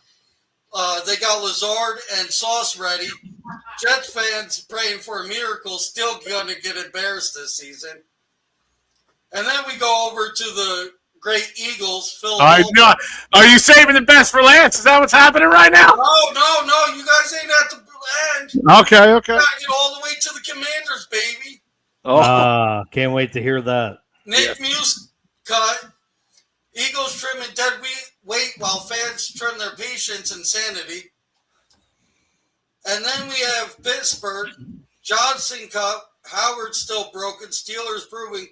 [SPEAKER 6] They got Lazard and Sauce ready. Jets fans praying for a miracle, still going to get embarrassed this season. And then we go over to the great Eagles, Philadelphia.
[SPEAKER 2] Are you saving the best for last? Is that what's happening right now?
[SPEAKER 6] No. You guys ain't at the end.
[SPEAKER 2] Okay.
[SPEAKER 6] You gotta get all the way to the Commanders, baby.
[SPEAKER 4] Can't wait to hear that.
[SPEAKER 6] Nick Muse cut. Eagles trimming dead weight while fans trim their patience and sanity. And then we have Pittsburgh. Johnson cut. Howard still broken. Steelers proving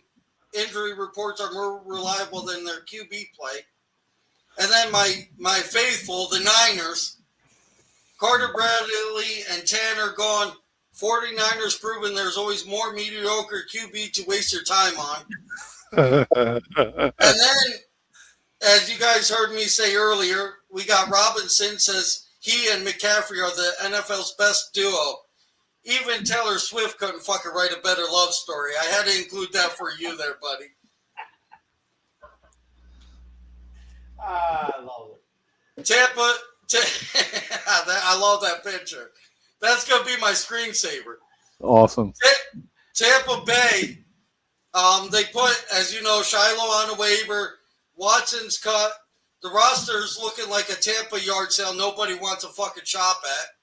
[SPEAKER 6] injury reports are more reliable than their QB play. And then my faithful, the Niners. Carter Bradley and Tanner gone. 49ers proving there's always more mediocre QB to waste your time on. And then, as you guys heard me say earlier, we got Robinson says he and McCaffrey are the NFL's best duo. Even Taylor Swift couldn't fucking write a better love story. I had to include that for you there, buddy.
[SPEAKER 4] I love it.
[SPEAKER 6] Tampa, I love that picture. That's going to be my screensaver.
[SPEAKER 5] Awesome.
[SPEAKER 6] Tampa Bay, they put, as you know, Shiloh on a waiver. Watson's cut. The roster's looking like a Tampa yard sale nobody wants to fucking shop at.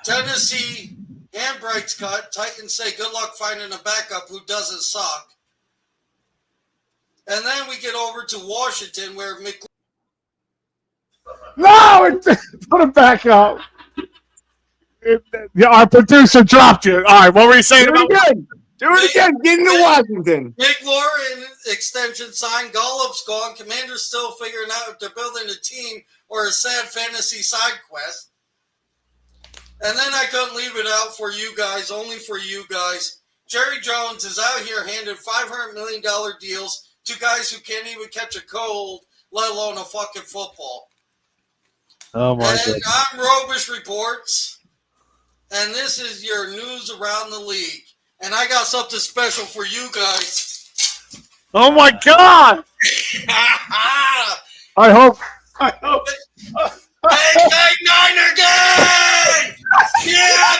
[SPEAKER 6] Tennessee, Handbright's cut. Titans say good luck finding a backup who doesn't suck. And then we get over to Washington where
[SPEAKER 5] No, put it back up. Our producer dropped you. All right, what were you saying about
[SPEAKER 3] Do it again. Get into Washington.
[SPEAKER 6] McLaurin extension signed. Gollup's gone. Commanders still figuring out if they're building a team or a sad fantasy side quest. And then I couldn't leave it out for you guys, only for you guys. Jerry Jones is out here handing $500 million deals to guys who can't even catch a cold, let alone a fucking football.
[SPEAKER 5] Oh, my God.
[SPEAKER 6] And I'm Robish Reports, and this is your news around the league. And I got something special for you guys.
[SPEAKER 2] Oh, my God.
[SPEAKER 5] I hope.
[SPEAKER 6] Bang, bang, Niner gang! Yeah,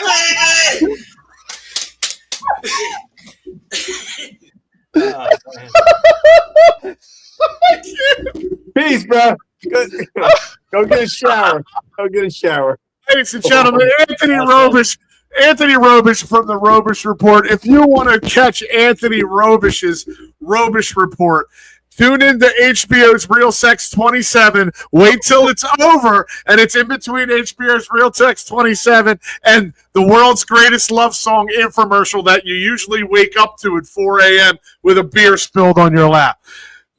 [SPEAKER 6] baby!
[SPEAKER 3] Peace, bro. Go get a shower. Go get a shower.
[SPEAKER 2] Ladies and gentlemen, Anthony Robish from the Robish Report. If you want to catch Anthony Robish's Robish Report, tune into HBO's Real Sex 27. Wait till it's over, and it's in between HBO's Real Sex 27 and the world's greatest love song infomercial that you usually wake up to at 4 a.m. with a beer spilled on your lap.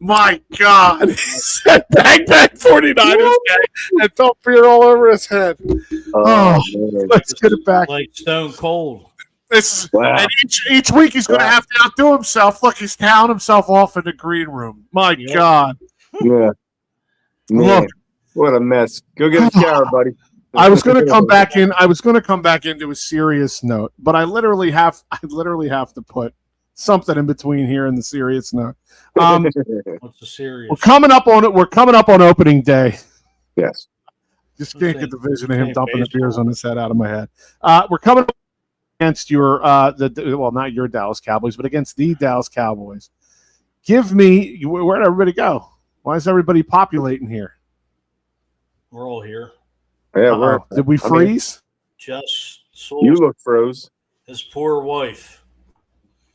[SPEAKER 2] My God. He said bang, bang, 49ers guy, and dumped beer all over his head. Oh, let's get it back.
[SPEAKER 4] Like Stone Cold.
[SPEAKER 2] And each week he's going to have to outdo himself. Look, he's toweling himself off in the green room. My God.
[SPEAKER 3] Yeah. Man,
[SPEAKER 2] Look.
[SPEAKER 3] What a mess. Go get a shower, buddy.
[SPEAKER 5] I was going to come back in. I was going to come back into a serious note, but I literally have to put something in between here and the serious note.
[SPEAKER 4] What's the serious?
[SPEAKER 5] We're coming up on opening day.
[SPEAKER 3] Yes.
[SPEAKER 5] Just can't get the vision of him dumping the beers on his head out of my head. We're coming up against your not your Dallas Cowboys, but against the Dallas Cowboys. Give me where'd everybody go? Why is everybody populating here?
[SPEAKER 4] We're all here.
[SPEAKER 3] Yeah,
[SPEAKER 5] did we freeze?
[SPEAKER 4] Just
[SPEAKER 3] you look froze.
[SPEAKER 4] His poor wife.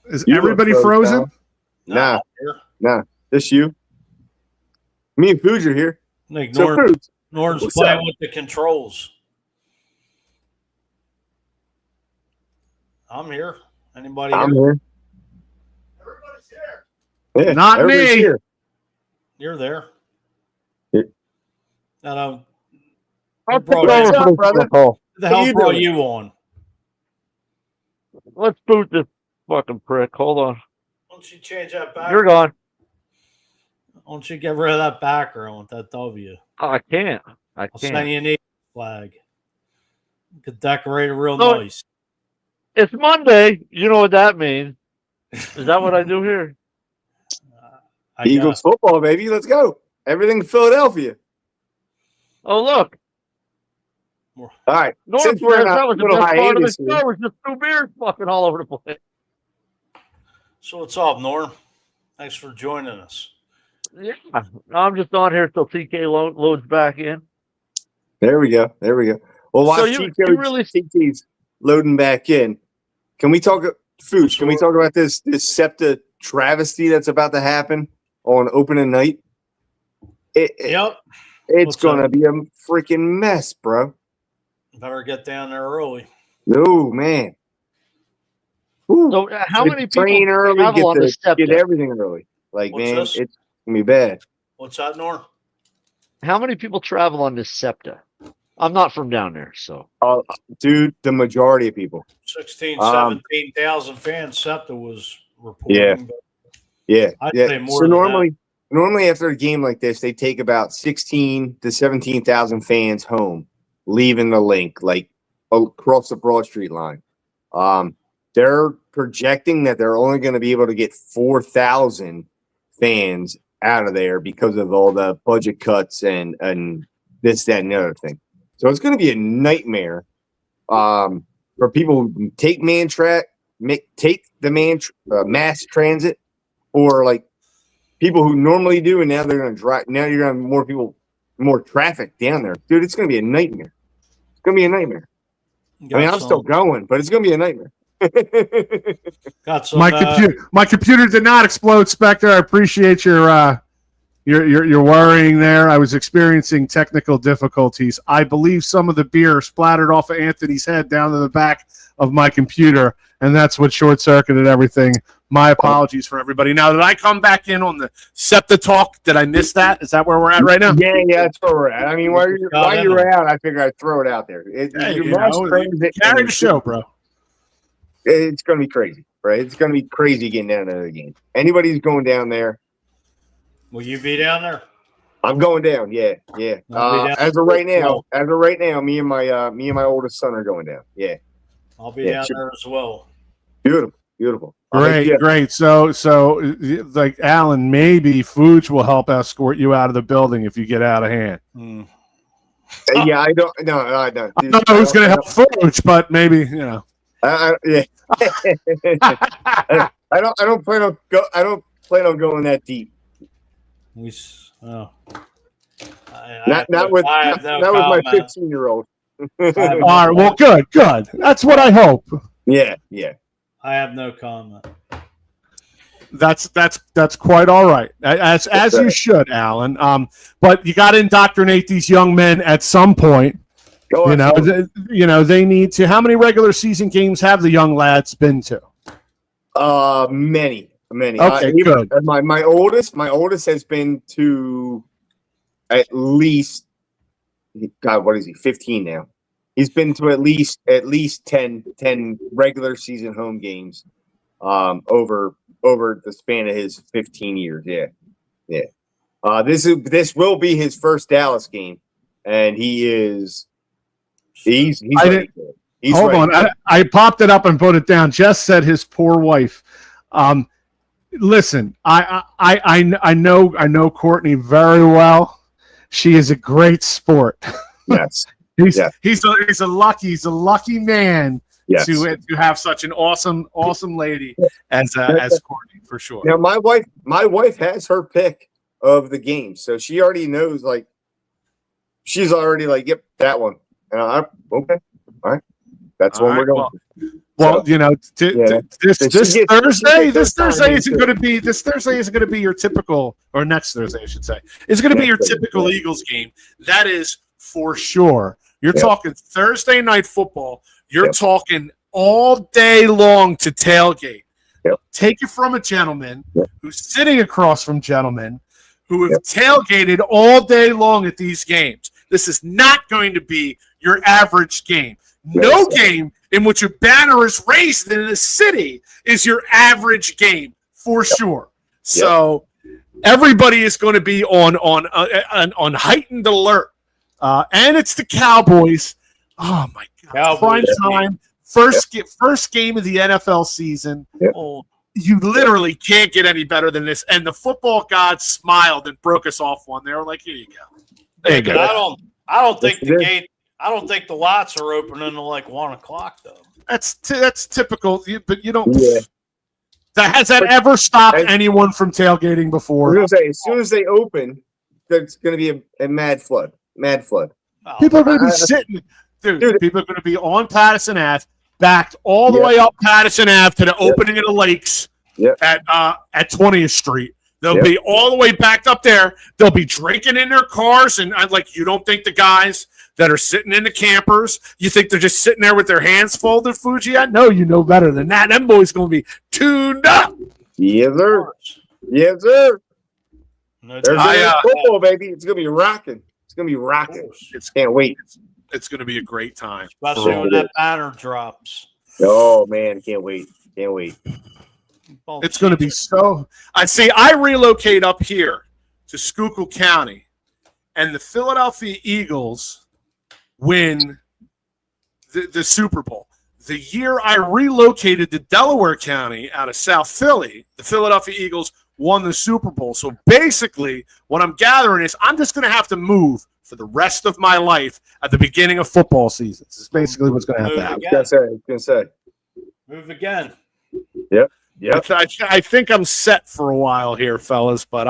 [SPEAKER 5] Is everybody frozen?
[SPEAKER 3] Nah. Just you. Me and Food are here.
[SPEAKER 4] Like
[SPEAKER 3] So
[SPEAKER 4] Norton's playing with the controls. I'm here. Anybody
[SPEAKER 3] I'm
[SPEAKER 4] here?
[SPEAKER 3] Everybody's here. Yeah,
[SPEAKER 5] Not me.
[SPEAKER 3] Here.
[SPEAKER 4] You're there.
[SPEAKER 3] Yeah.
[SPEAKER 4] No.
[SPEAKER 3] I'll
[SPEAKER 4] Bro,
[SPEAKER 3] take it over, brother.
[SPEAKER 4] Who the hell
[SPEAKER 3] you
[SPEAKER 4] brought
[SPEAKER 3] doing?
[SPEAKER 4] you on?
[SPEAKER 7] Let's boot this fucking prick. Hold on.
[SPEAKER 4] Why don't you change that back?
[SPEAKER 7] You're gone.
[SPEAKER 4] Why don't you get rid of that background with that W?
[SPEAKER 7] Oh, I can't. I
[SPEAKER 4] I'll send
[SPEAKER 7] can't.
[SPEAKER 4] you an Eagle flag. You could decorate it real
[SPEAKER 7] No.
[SPEAKER 4] nice.
[SPEAKER 7] It's Monday. You know what that means. Is that what I do here?
[SPEAKER 4] I
[SPEAKER 3] Eagles football, baby. Let's go. Everything Philadelphia.
[SPEAKER 7] Oh, look.
[SPEAKER 3] All right.
[SPEAKER 7] North
[SPEAKER 3] Since we're in
[SPEAKER 7] that
[SPEAKER 3] a
[SPEAKER 7] was the
[SPEAKER 3] little
[SPEAKER 7] best part of the
[SPEAKER 3] hiatus
[SPEAKER 7] show.
[SPEAKER 3] here,
[SPEAKER 7] It was just two beers fucking all over the place.
[SPEAKER 4] So what's up, Norm? Thanks for joining us.
[SPEAKER 7] Yeah. I'm just on here till TK loads back in.
[SPEAKER 3] there we go. Well, watch
[SPEAKER 7] So you really-
[SPEAKER 3] TK's loading back in. Can we talk Food? Can we talk about this SEPTA travesty that's about to happen on opening night?
[SPEAKER 4] Yep.
[SPEAKER 3] It's
[SPEAKER 4] What's
[SPEAKER 3] going to
[SPEAKER 4] up?
[SPEAKER 3] be a freaking mess, bro.
[SPEAKER 4] Better get down there early.
[SPEAKER 3] No, man. Whew.
[SPEAKER 7] So how many people
[SPEAKER 3] train early,
[SPEAKER 7] travel on the
[SPEAKER 3] get
[SPEAKER 7] SEPTA?
[SPEAKER 3] everything early. Like,
[SPEAKER 4] What's
[SPEAKER 3] man,
[SPEAKER 4] this?
[SPEAKER 3] it's going to be bad.
[SPEAKER 4] What's that, Norm?
[SPEAKER 7] How many people travel on this SEPTA? I'm not from down there, so.
[SPEAKER 3] Dude, the majority of people.
[SPEAKER 4] 17,000 fans. SEPTA was reporting.
[SPEAKER 3] Yeah.
[SPEAKER 4] but
[SPEAKER 3] Yeah.
[SPEAKER 4] I'd
[SPEAKER 3] yeah.
[SPEAKER 4] say more
[SPEAKER 3] So
[SPEAKER 4] than
[SPEAKER 3] normally after a game like this, they take about 16 to 17,000 fans home, leaving the link like across the Broad Street line. They're projecting that they're only going to be able to get 4,000 fans out of there because of all the budget cuts and this, that, and the other thing. So it's going to be a nightmare for people who take mass transit, or like people who normally do, and now they're going to drive. Now you're going to have more traffic down there, dude. It's going to be a nightmare. It's going to be a nightmare. I mean, I'm still going, but it's going to be a nightmare.
[SPEAKER 4] got some.
[SPEAKER 5] My computer did not explode, Spectre. I appreciate your worrying there. I was experiencing technical difficulties. I believe some of the beer splattered off of Anthony's head down to the back of my computer, and that's what short-circuited everything. My apologies for everybody. Now, did I come back in on the SEPTA talk? Did I miss that? Is that where we're at right now?
[SPEAKER 3] Yeah, that's where we're at. I mean, while you're out, I figured I'd throw it out there.
[SPEAKER 5] Carry the show, bro.
[SPEAKER 3] It's going to be crazy, right? It's going to be crazy getting down to the game. Anybody's going down there.
[SPEAKER 4] Will you be down there?
[SPEAKER 3] I'm going down. Yeah.
[SPEAKER 4] I'll be down
[SPEAKER 3] As of right now, me and my oldest son are going down. Yeah.
[SPEAKER 4] I'll be down there as well.
[SPEAKER 3] Beautiful. Beautiful. I'll
[SPEAKER 5] Great. So, like Alan, maybe Fuge will help escort you out of the building if you get out of hand.
[SPEAKER 3] Yeah, I don't. No, I don't.
[SPEAKER 5] I don't know who's going to help Fuge, but maybe
[SPEAKER 3] Yeah.
[SPEAKER 5] I
[SPEAKER 3] I don't plan on going that deep.
[SPEAKER 4] Not
[SPEAKER 3] Not with my 15-year-old.
[SPEAKER 5] All right. Well, good. That's what I hope.
[SPEAKER 3] Yeah.
[SPEAKER 4] I have no comment.
[SPEAKER 5] That's quite all right. As you should, Alan. But you got to indoctrinate these young men at some point. They need to. How many regular season games have the young lads been to?
[SPEAKER 3] Many.
[SPEAKER 5] Okay, good.
[SPEAKER 3] My oldest has been to at least. God, what is he? 15 now. He's been to at least 10 regular season home games, over the span of his 15 years. Yeah. This will be his first Dallas game, and he's ready.
[SPEAKER 5] Hold on. I popped it up and put it down. Jess said his poor wife. Listen, I know Courtney very well. She is a great sport.
[SPEAKER 3] Yes.
[SPEAKER 5] He's a lucky man.
[SPEAKER 3] Yes.
[SPEAKER 5] To have such an awesome lady as Courtney, for sure.
[SPEAKER 3] Now my wife has her pick of the game, so she already knows. Like, she's already like, yep, that one. And I'm okay, all right, that's when we're going.
[SPEAKER 5] Well, this Thursday isn't going to be your typical, or next Thursday I should say, it's going to be your typical Eagles game. That is for sure. You're talking Thursday night football. You're talking all day long to tailgate. Take it from a gentleman who's sitting across from gentlemen who have tailgated all day long at these games. This is not going to be your average game. No game in which a banner is raised in a city is your average game, for sure. So everybody is going to be on heightened alert. And it's the Cowboys. Oh my God! Prime time, first game of the NFL season. Oh, you literally can't get any better than this. And the football gods smiled and broke us off one. They were like, "Here you go."
[SPEAKER 4] There you go. I don't think the gate. I don't think the lots are open until like 1:00 though.
[SPEAKER 5] That's typical. But you don't. Has that ever stopped anyone from tailgating before?
[SPEAKER 3] I was gonna say, as soon as they open, there's going to be a mad flood.
[SPEAKER 4] Oh,
[SPEAKER 5] people are going to be sitting, dude. People are going to be on Pattison Ave, backed all the way up Pattison Ave to the opening of the lakes at 20th Street. They'll be all the way backed up there. They'll be drinking in their cars, and you don't think the guys that are sitting in the campers, you think they're just sitting there with their hands folded, Fuji? I know you know better than that. Them boys going to be tuned up.
[SPEAKER 3] Yes, sir. There's football, baby. It's going to be rocking. It's going to be rocking. Can't wait.
[SPEAKER 5] It's going to be a great time.
[SPEAKER 4] Especially when that banner drops.
[SPEAKER 3] Oh, man. Can't wait.
[SPEAKER 5] It's going to be so. I relocate up here to Schuylkill County, and the Philadelphia Eagles win the Super Bowl. The year I relocated to Delaware County out of South Philly, the Philadelphia Eagles won the Super Bowl. So basically, what I'm gathering is I'm just going to have to move for the rest of my life at the beginning of football season. This is basically what's going to have to happen.
[SPEAKER 3] I was going to say.
[SPEAKER 4] Move again.
[SPEAKER 3] Yep.
[SPEAKER 5] I think I'm set for a while here, fellas, but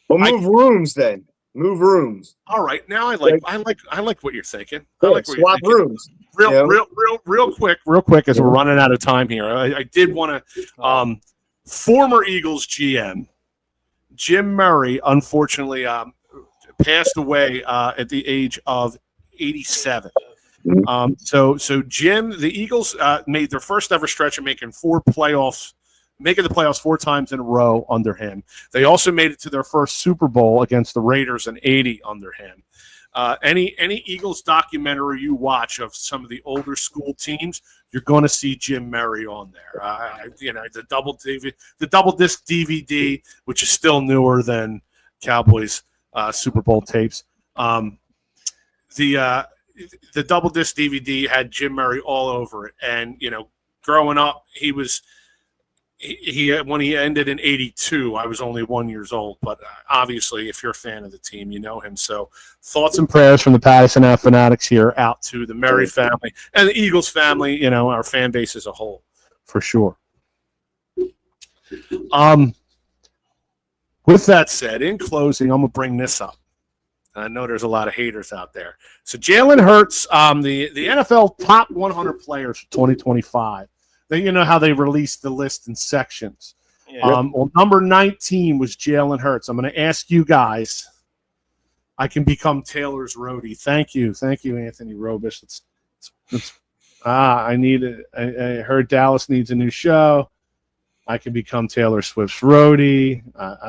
[SPEAKER 3] move rooms then. Move rooms.
[SPEAKER 5] All right, now I like what you're thinking.
[SPEAKER 3] Swap rooms.
[SPEAKER 5] Real quick, as we're running out of time here. I did want to. Former Eagles GM Jim Murray, unfortunately, passed away at the age of 87. So Jim, the Eagles made their first ever stretch of making the playoffs 4 times in a row under him. They also made it to their first Super Bowl against the Raiders in 80 under him. Any Eagles documentary you watch of some of the older school teams, you're going to see Jim Murray on there. The double disc DVD, which is still newer than Cowboys Super Bowl tapes. The double disc DVD had Jim Murray all over it, and
[SPEAKER 2] growing up, he when he ended in 82, I was only 1 year old. But obviously, if you're a fan of the team, you know him. So thoughts and prayers from the Pattison Ave Phanatics here out to the Murray family and the Eagles family, you know, our fan base as a whole, for sure. With that said, in closing, I'm going to bring this up. I know there's a lot of haters out there. So Jalen Hurts, the NFL top 100 players for 2025. You know how they released the list in sections.
[SPEAKER 4] Yeah.
[SPEAKER 2] Well, number 19 was Jalen Hurts. I'm going to ask you guys. I can become Taylor's roadie. Thank you, Anthony Robish. I heard Dallas needs a new show. I can become Taylor Swift's roadie.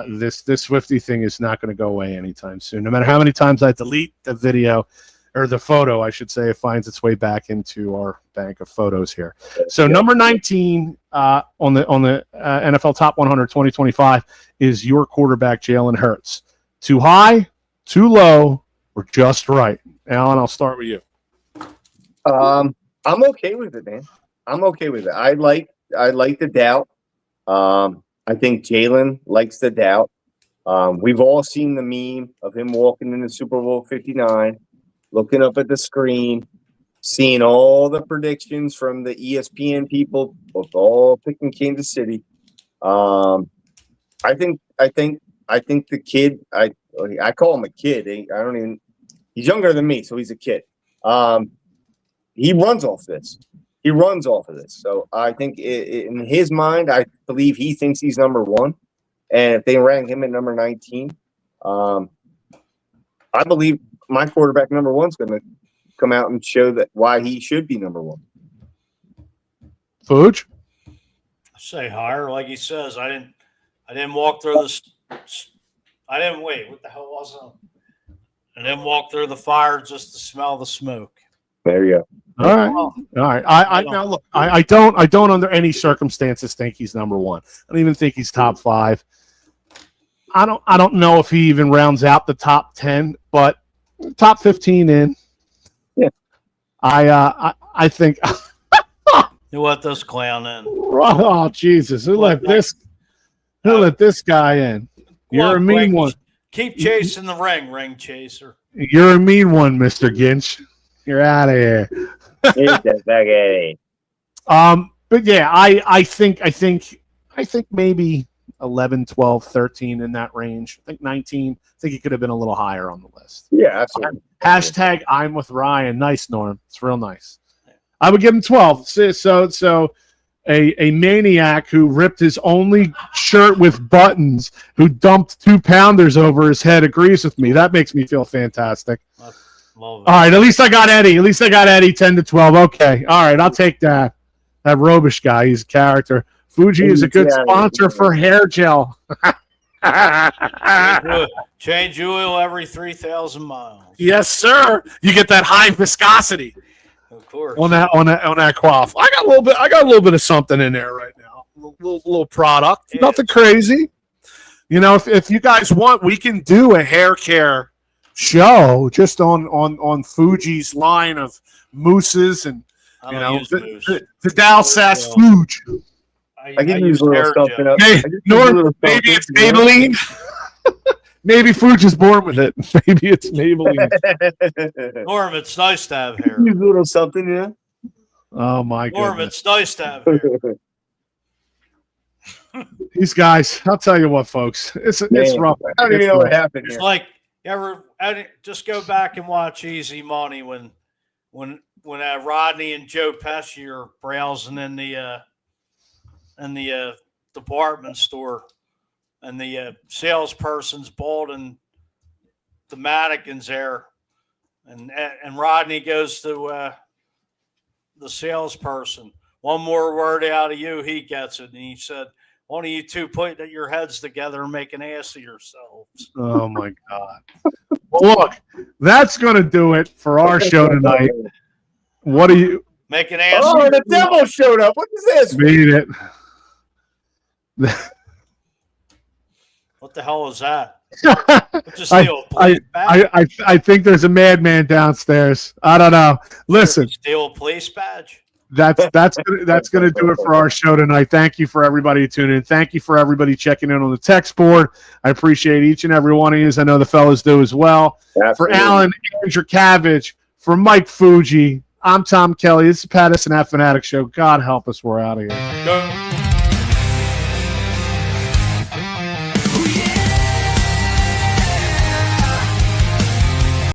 [SPEAKER 2] This Swiftie thing is not going to go away anytime soon. No matter how many times I delete the video or the photo, I should say, it finds its way back into our bank of photos here. So number 19 on the NFL Top 100 2025 is your quarterback, Jalen Hurts. Too high, too low, or just right? Alan, I'll start with you.
[SPEAKER 3] I'm okay with it, man. I'm okay with it. I like the doubt. I think Jalen likes the doubt. We've all seen the meme of him walking into Super Bowl 59, looking up at the screen, seeing all the predictions from the ESPN people, all picking Kansas City. I think the kid. I call him a kid. He's younger than me, so he's a kid. He runs off this. He runs off of this. So I think in his mind, I believe he thinks he's number one. And if they rank him at number 19, I believe my quarterback number one is going to come out and show that why he should be number one.
[SPEAKER 2] Fuge?
[SPEAKER 4] Say higher, like he says. I didn't walk through this. I didn't wait. What the hell was it? I didn't walk through the fire just to smell the smoke.
[SPEAKER 3] There you go.
[SPEAKER 2] All right. I don't under any circumstances think he's number one. I don't even think he's top 5. I don't know if he even rounds out the top 10, but top 15 in.
[SPEAKER 3] Yeah.
[SPEAKER 2] I think.
[SPEAKER 4] You let this clown in.
[SPEAKER 2] Oh Jesus! Who let this guy in? You're a mean one.
[SPEAKER 4] Keep chasing the ring chaser.
[SPEAKER 2] You're a mean one, Mr. Ginch. You're out of here. But yeah, I think maybe 11, 12, 13 in that range. I think 19. I think he could have been a little higher on the list.
[SPEAKER 3] Yeah, absolutely.
[SPEAKER 2] Hashtag I'm with Ryan. Nice, Norm. It's real nice. I would give him 12. So a maniac who ripped his only shirt with buttons, who dumped 2-pounders over his head, agrees with me. That makes me feel fantastic. All right, at least I got Eddie 10 to 12. Okay. All right, I'll take that. That Robish guy, he's a character. Fuji is a good sponsor for hair gel.
[SPEAKER 4] Change oil every 3,000 miles.
[SPEAKER 2] Yes, sir. You get that high viscosity.
[SPEAKER 4] Of course.
[SPEAKER 2] On that quaff. I got a little bit of something in there right now. A little product.
[SPEAKER 4] Yeah.
[SPEAKER 2] Nothing crazy. You know, if you guys want, we can do a hair care show just on Fuji's line of mousses and the Dalsass Fuge.
[SPEAKER 3] I can use a little something up.
[SPEAKER 2] Hey, maybe it's Maybelline. Maybe Fuge is born with it. Maybe it's Maybelline.
[SPEAKER 4] Norm, it's nice to have hair.
[SPEAKER 3] Use a little something, yeah.
[SPEAKER 2] Oh my god.
[SPEAKER 4] Norm, it's nice to have hair.
[SPEAKER 2] These guys, I'll tell you what, folks. It's rough.
[SPEAKER 3] I don't even know what happened here.
[SPEAKER 4] It's like just go back and watch Easy Money when Rodney and Joe Pesci are browsing in the department store, and the salesperson's balding the mannequins there, and Rodney goes to the salesperson. One more word out of you, he gets it, and he said, "One of you two put your heads together and make an ass of yourselves."
[SPEAKER 2] Oh my god! Well, look, that's going to do it for our show tonight. What do you
[SPEAKER 4] make an ass?
[SPEAKER 3] Oh, the devil showed up. What is this?
[SPEAKER 2] Beat it.
[SPEAKER 4] What the hell is that?
[SPEAKER 2] I think there's a madman downstairs. I don't know. Listen,
[SPEAKER 4] steal a police badge.
[SPEAKER 5] that's gonna do it for our show tonight. Thank you for everybody who tuned in. Thank you for everybody checking in on the text board. I appreciate each and every one of you, as I know the fellas do as well.
[SPEAKER 3] Absolutely.
[SPEAKER 5] For Alan, Andrew Cabbage, for Mike Fuji, I'm Tom Kelly. This is Pattison Ave Phanatics Show. God help us, we're out of here.
[SPEAKER 4] Go.